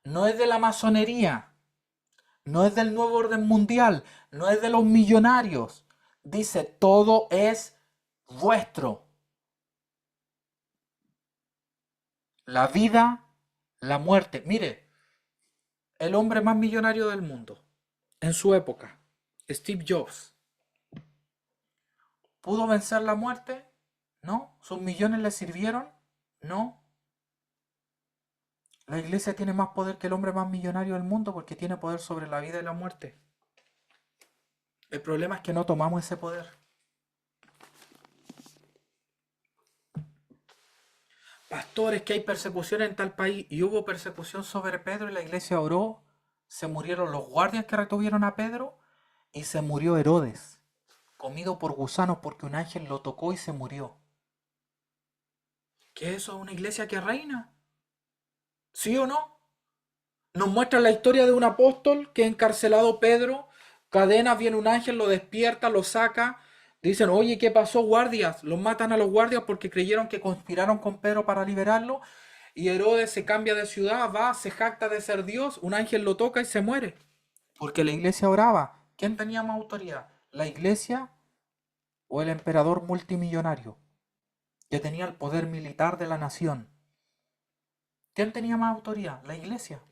no es de la masonería, no es del nuevo orden mundial, no es de los millonarios. Dice, todo es vuestro. La vida, la muerte. Mire, el hombre más millonario del mundo, en su época, Steve Jobs, ¿pudo vencer la muerte? No. ¿Sus millones le sirvieron? No. La iglesia tiene más poder que el hombre más millonario del mundo porque tiene poder sobre la vida y la muerte. El problema es que no tomamos ese poder. Pastores, que hay persecución en tal país, y hubo persecución sobre Pedro y la iglesia oró, se murieron los guardias que retuvieron a Pedro y se murió Herodes, comido por gusanos porque un ángel lo tocó y se murió. ¿Qué es eso? ¿Una iglesia que reina? ¿Sí o no? Nos muestra la historia de un apóstol que encarcelado Pedro, cadenas, viene un ángel, lo despierta, lo saca. Dicen, oye, ¿qué pasó, guardias? Los matan a los guardias porque creyeron que conspiraron con Pedro para liberarlo. Y Herodes se cambia de ciudad, va, se jacta de ser Dios, un ángel lo toca y se muere. Porque la iglesia oraba. ¿Quién tenía más autoridad? ¿La iglesia o el emperador multimillonario que tenía el poder militar de la nación? ¿Quién tenía más autoridad? La iglesia.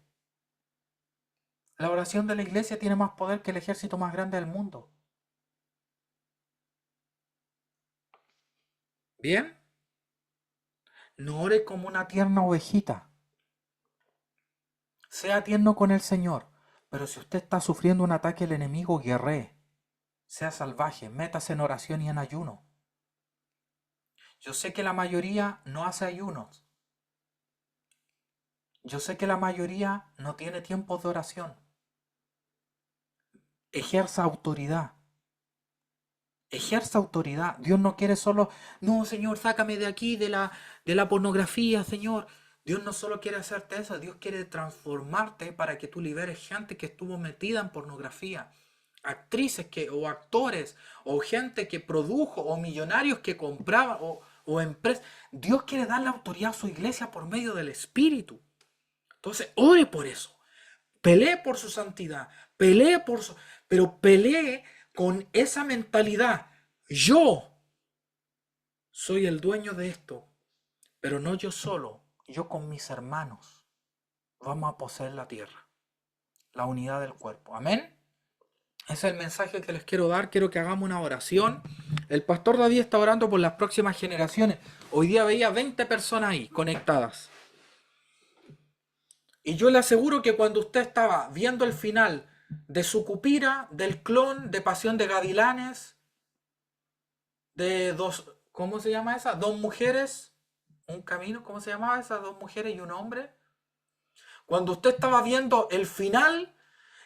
La oración de la iglesia tiene más poder que el ejército más grande del mundo. ¿Bien? No ore como una tierna ovejita. Sea tierno con el Señor. Pero si usted está sufriendo un ataque del enemigo, guerree. Sea salvaje, métase en oración y en ayuno. Yo sé que la mayoría no hace ayunos. Yo sé que la mayoría no tiene tiempos de oración. Ejerza autoridad. Ejerza autoridad. Dios no quiere solo, no, Señor, sácame de aquí, de la pornografía, Señor. Dios no solo quiere hacerte eso, Dios quiere transformarte para que tú liberes gente que estuvo metida en pornografía. Actrices o actores, o gente que produjo, o millonarios que compraban, o empresas. Dios quiere darle autoridad a su iglesia por medio del Espíritu. Entonces, ore por eso. Pelee por su santidad. Pelee por su... Pero pelee con esa mentalidad. Yo soy el dueño de esto. Pero no yo solo. Yo con mis hermanos. Vamos a poseer la tierra. La unidad del cuerpo. Amén. Ese es el mensaje que les quiero dar. Quiero que hagamos una oración. El pastor David está orando por las próximas generaciones. Hoy día veía 20 personas ahí conectadas. Y yo le aseguro que cuando usted estaba viendo el final de Sucupira, del clon, de Pasión de Gavilanes, de dos, ¿cómo se llama esa? Dos mujeres, un camino, ¿cómo se llamaba esa? Dos mujeres y un hombre. Cuando usted estaba viendo el final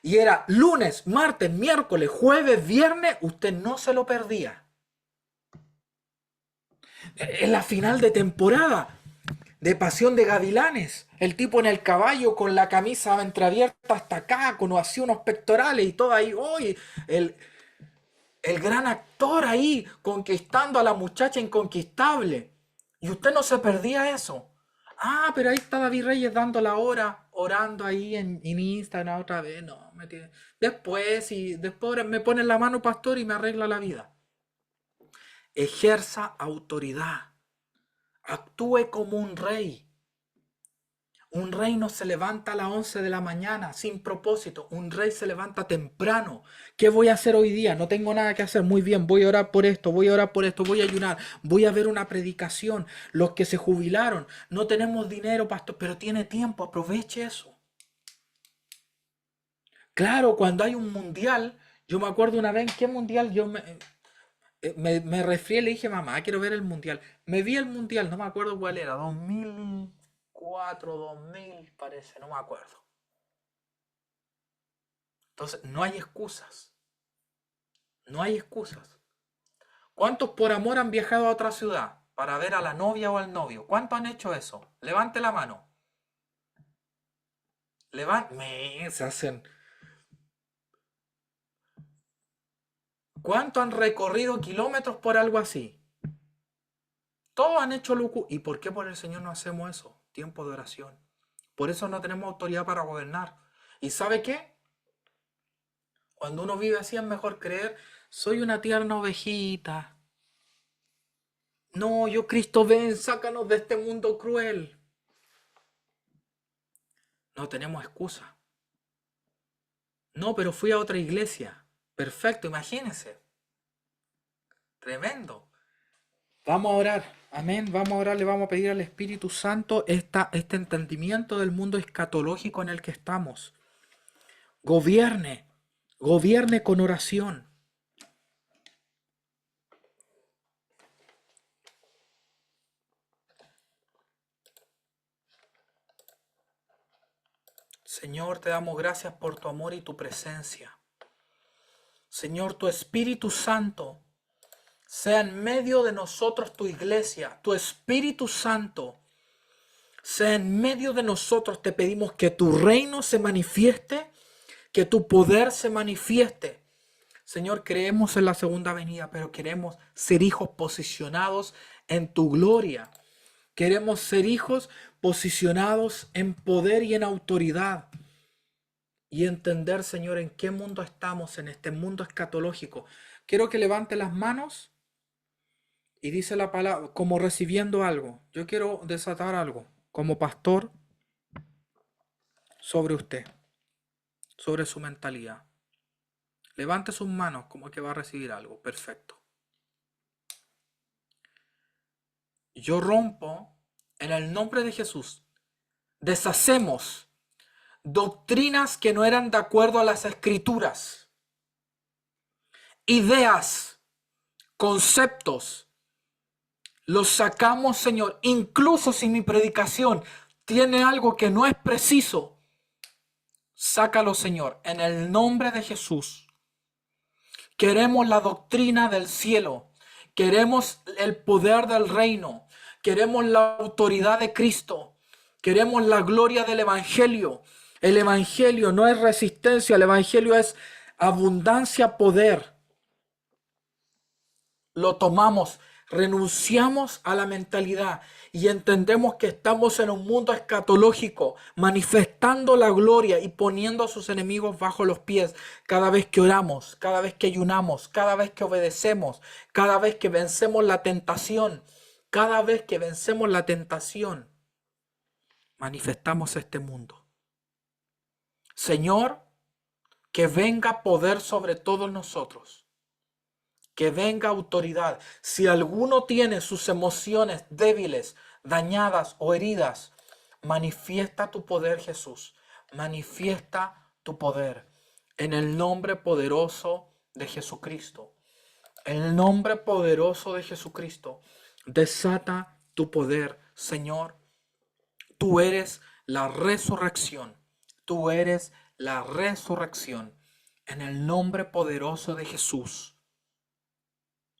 y era lunes, martes, miércoles, jueves, viernes, usted no se lo perdía. En la final de temporada de Pasión de Gavilanes, el tipo en el caballo con la camisa entreabierta hasta acá, con así unos pectorales y todo ahí, hoy el gran actor ahí conquistando a la muchacha inconquistable. Y usted no se perdía eso. Ah, pero ahí está David Reyes dando la hora, orando ahí en Instagram otra vez. No, después, y después me pone la mano pastor y me arregla la vida. Ejerza autoridad. Actúe como un rey. Un rey no se levanta a las 11 de la mañana sin propósito. Un rey se levanta temprano. ¿Qué voy a hacer hoy día? No tengo nada que hacer. Muy bien, voy a orar por esto, voy a orar por esto, voy a ayunar, voy a ver una predicación. Los que se jubilaron, no tenemos dinero, pastor, pero tiene tiempo, aproveche eso. Claro, cuando hay un mundial, yo me acuerdo una vez, ¿qué mundial? Me resfrié y le dije, mamá, quiero ver el mundial. Me vi el mundial, no me acuerdo cuál era, 2004, 2000, parece, no me acuerdo. Entonces, no hay excusas. No hay excusas. ¿Cuántos por amor han viajado a otra ciudad para ver a la novia o al novio? ¿Cuántos han hecho eso? Levante la mano. Se hacen. ¿Cuántos han recorrido kilómetros por algo así? Todos han hecho locura. ¿Y por qué por el Señor no hacemos eso? Tiempo de oración. Por eso no tenemos autoridad para gobernar. ¿Y sabe qué? Cuando uno vive así es mejor creer, soy una tierna ovejita. No, yo Cristo ven, sácanos de este mundo cruel. No tenemos excusa. No, pero fui a otra iglesia. Perfecto, imagínense. Tremendo. Vamos a orar. Amén. Vamos a orar, le vamos a pedir al Espíritu Santo este entendimiento del mundo escatológico en el que estamos. Gobierne. Gobierne con oración. Señor, te damos gracias por tu amor y tu presencia. Señor, tu Espíritu Santo sea en medio de nosotros tu iglesia. Tu Espíritu Santo sea en medio de nosotros. Te pedimos que tu reino se manifieste, que tu poder se manifieste. Señor, creemos en la segunda venida, pero queremos ser hijos posicionados en tu gloria. Queremos ser hijos posicionados en poder y en autoridad. Y entender, Señor, en qué mundo estamos, en este mundo escatológico. Quiero que levante las manos y dice la palabra, como recibiendo algo. Yo quiero desatar algo como pastor sobre usted, sobre su mentalidad. Levante sus manos como que va a recibir algo. Perfecto. Yo rompo en el nombre de Jesús. Deshacemos doctrinas que no eran de acuerdo a las escrituras. Ideas, conceptos. Los sacamos, Señor. Incluso si mi predicación tiene algo que no es preciso, sácalo, Señor, en el nombre de Jesús. Queremos la doctrina del cielo. Queremos el poder del reino. Queremos la autoridad de Cristo. Queremos la gloria del Evangelio. El Evangelio no es resistencia. El Evangelio es abundancia, poder. Lo tomamos, renunciamos a la mentalidad y entendemos que estamos en un mundo escatológico, manifestando la gloria y poniendo a sus enemigos bajo los pies cada vez que oramos, cada vez que ayunamos, cada vez que obedecemos, cada vez que vencemos la tentación, cada vez que vencemos la tentación, manifestamos este mundo. Señor, que venga poder sobre todos nosotros. Que venga autoridad. Si alguno tiene sus emociones débiles, dañadas o heridas, manifiesta tu poder, Jesús. Manifiesta tu poder. En el nombre poderoso de Jesucristo. En el nombre poderoso de Jesucristo. Desata tu poder, Señor. Tú eres la resurrección. Tú eres la resurrección. En el nombre poderoso de Jesús.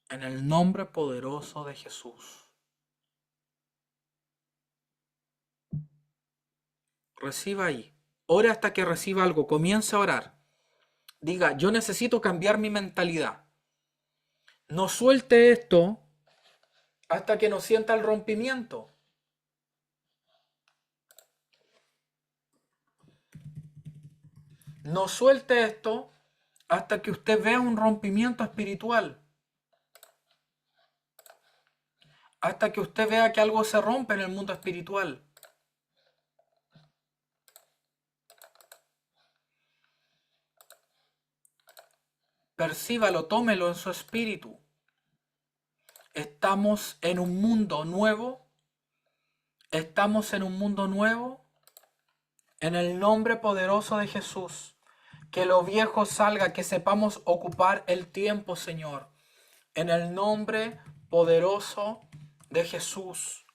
En el nombre poderoso de Jesús. Reciba ahí. Ore hasta que reciba algo. Comience a orar. Diga, yo necesito cambiar mi mentalidad. No suelte esto hasta que no sienta el rompimiento. No suelte esto hasta que usted vea un rompimiento espiritual. Hasta que usted vea que algo se rompe en el mundo espiritual. Percíbalo, tómelo en su espíritu. Estamos en un mundo nuevo. Estamos en un mundo nuevo. En el nombre poderoso de Jesús. Que lo viejo salga, que sepamos ocupar el tiempo, Señor. En el nombre poderoso de Jesús.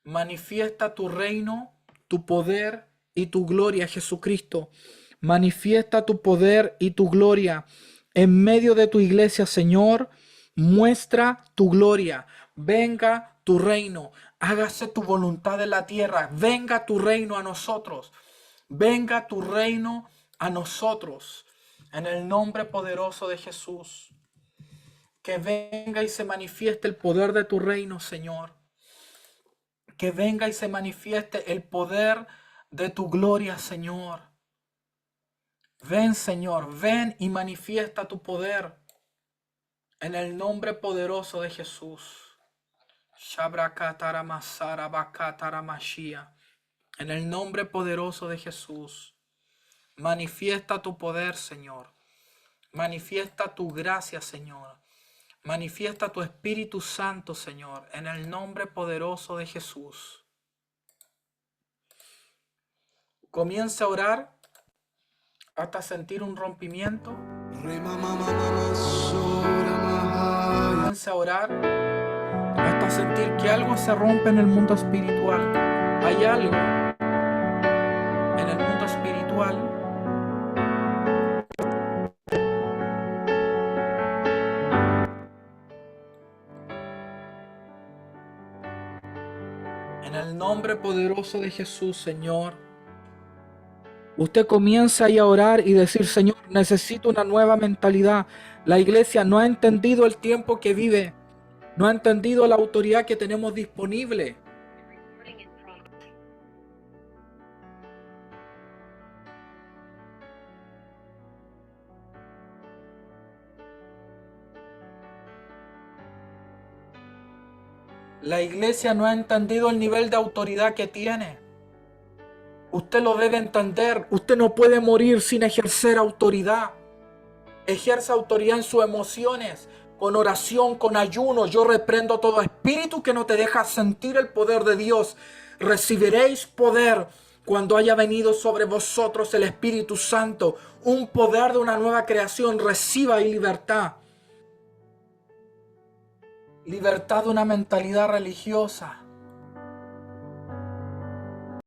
Manifiesta tu reino, tu poder y tu gloria, Jesucristo. Manifiesta tu poder y tu gloria en medio de tu iglesia, Señor. Muestra tu gloria. Venga tu reino. Hágase tu voluntad en la tierra. Venga tu reino a nosotros. Venga tu reino a nosotros. En el nombre poderoso de Jesús. Que venga y se manifieste el poder de tu reino, Señor. Que venga y se manifieste el poder de tu gloria, Señor. Ven, Señor, ven y manifiesta tu poder. En el nombre poderoso de Jesús. En el nombre poderoso de Jesús. Manifiesta tu poder, Señor. Manifiesta tu gracia, Señor. Manifiesta tu Espíritu Santo, Señor, en el nombre poderoso de Jesús. Comienza a orar hasta sentir un rompimiento. Comienza a orar hasta sentir que algo se rompe en el mundo espiritual. Hay algo en el mundo espiritual. En el nombre poderoso de Jesús, Señor. Usted comienza ahí a orar y decir, Señor, necesito una nueva mentalidad. La iglesia no ha entendido el tiempo que vive. No ha entendido la autoridad que tenemos disponible. La iglesia no ha entendido el nivel de autoridad que tiene. Usted lo debe entender. Usted no puede morir sin ejercer autoridad. Ejerza autoridad en sus emociones, con oración, con ayuno. Yo reprendo todo espíritu que no te deja sentir el poder de Dios. Recibiréis poder cuando haya venido sobre vosotros el Espíritu Santo. Un poder de una nueva creación. Reciba y libertad. Libertad de una mentalidad religiosa.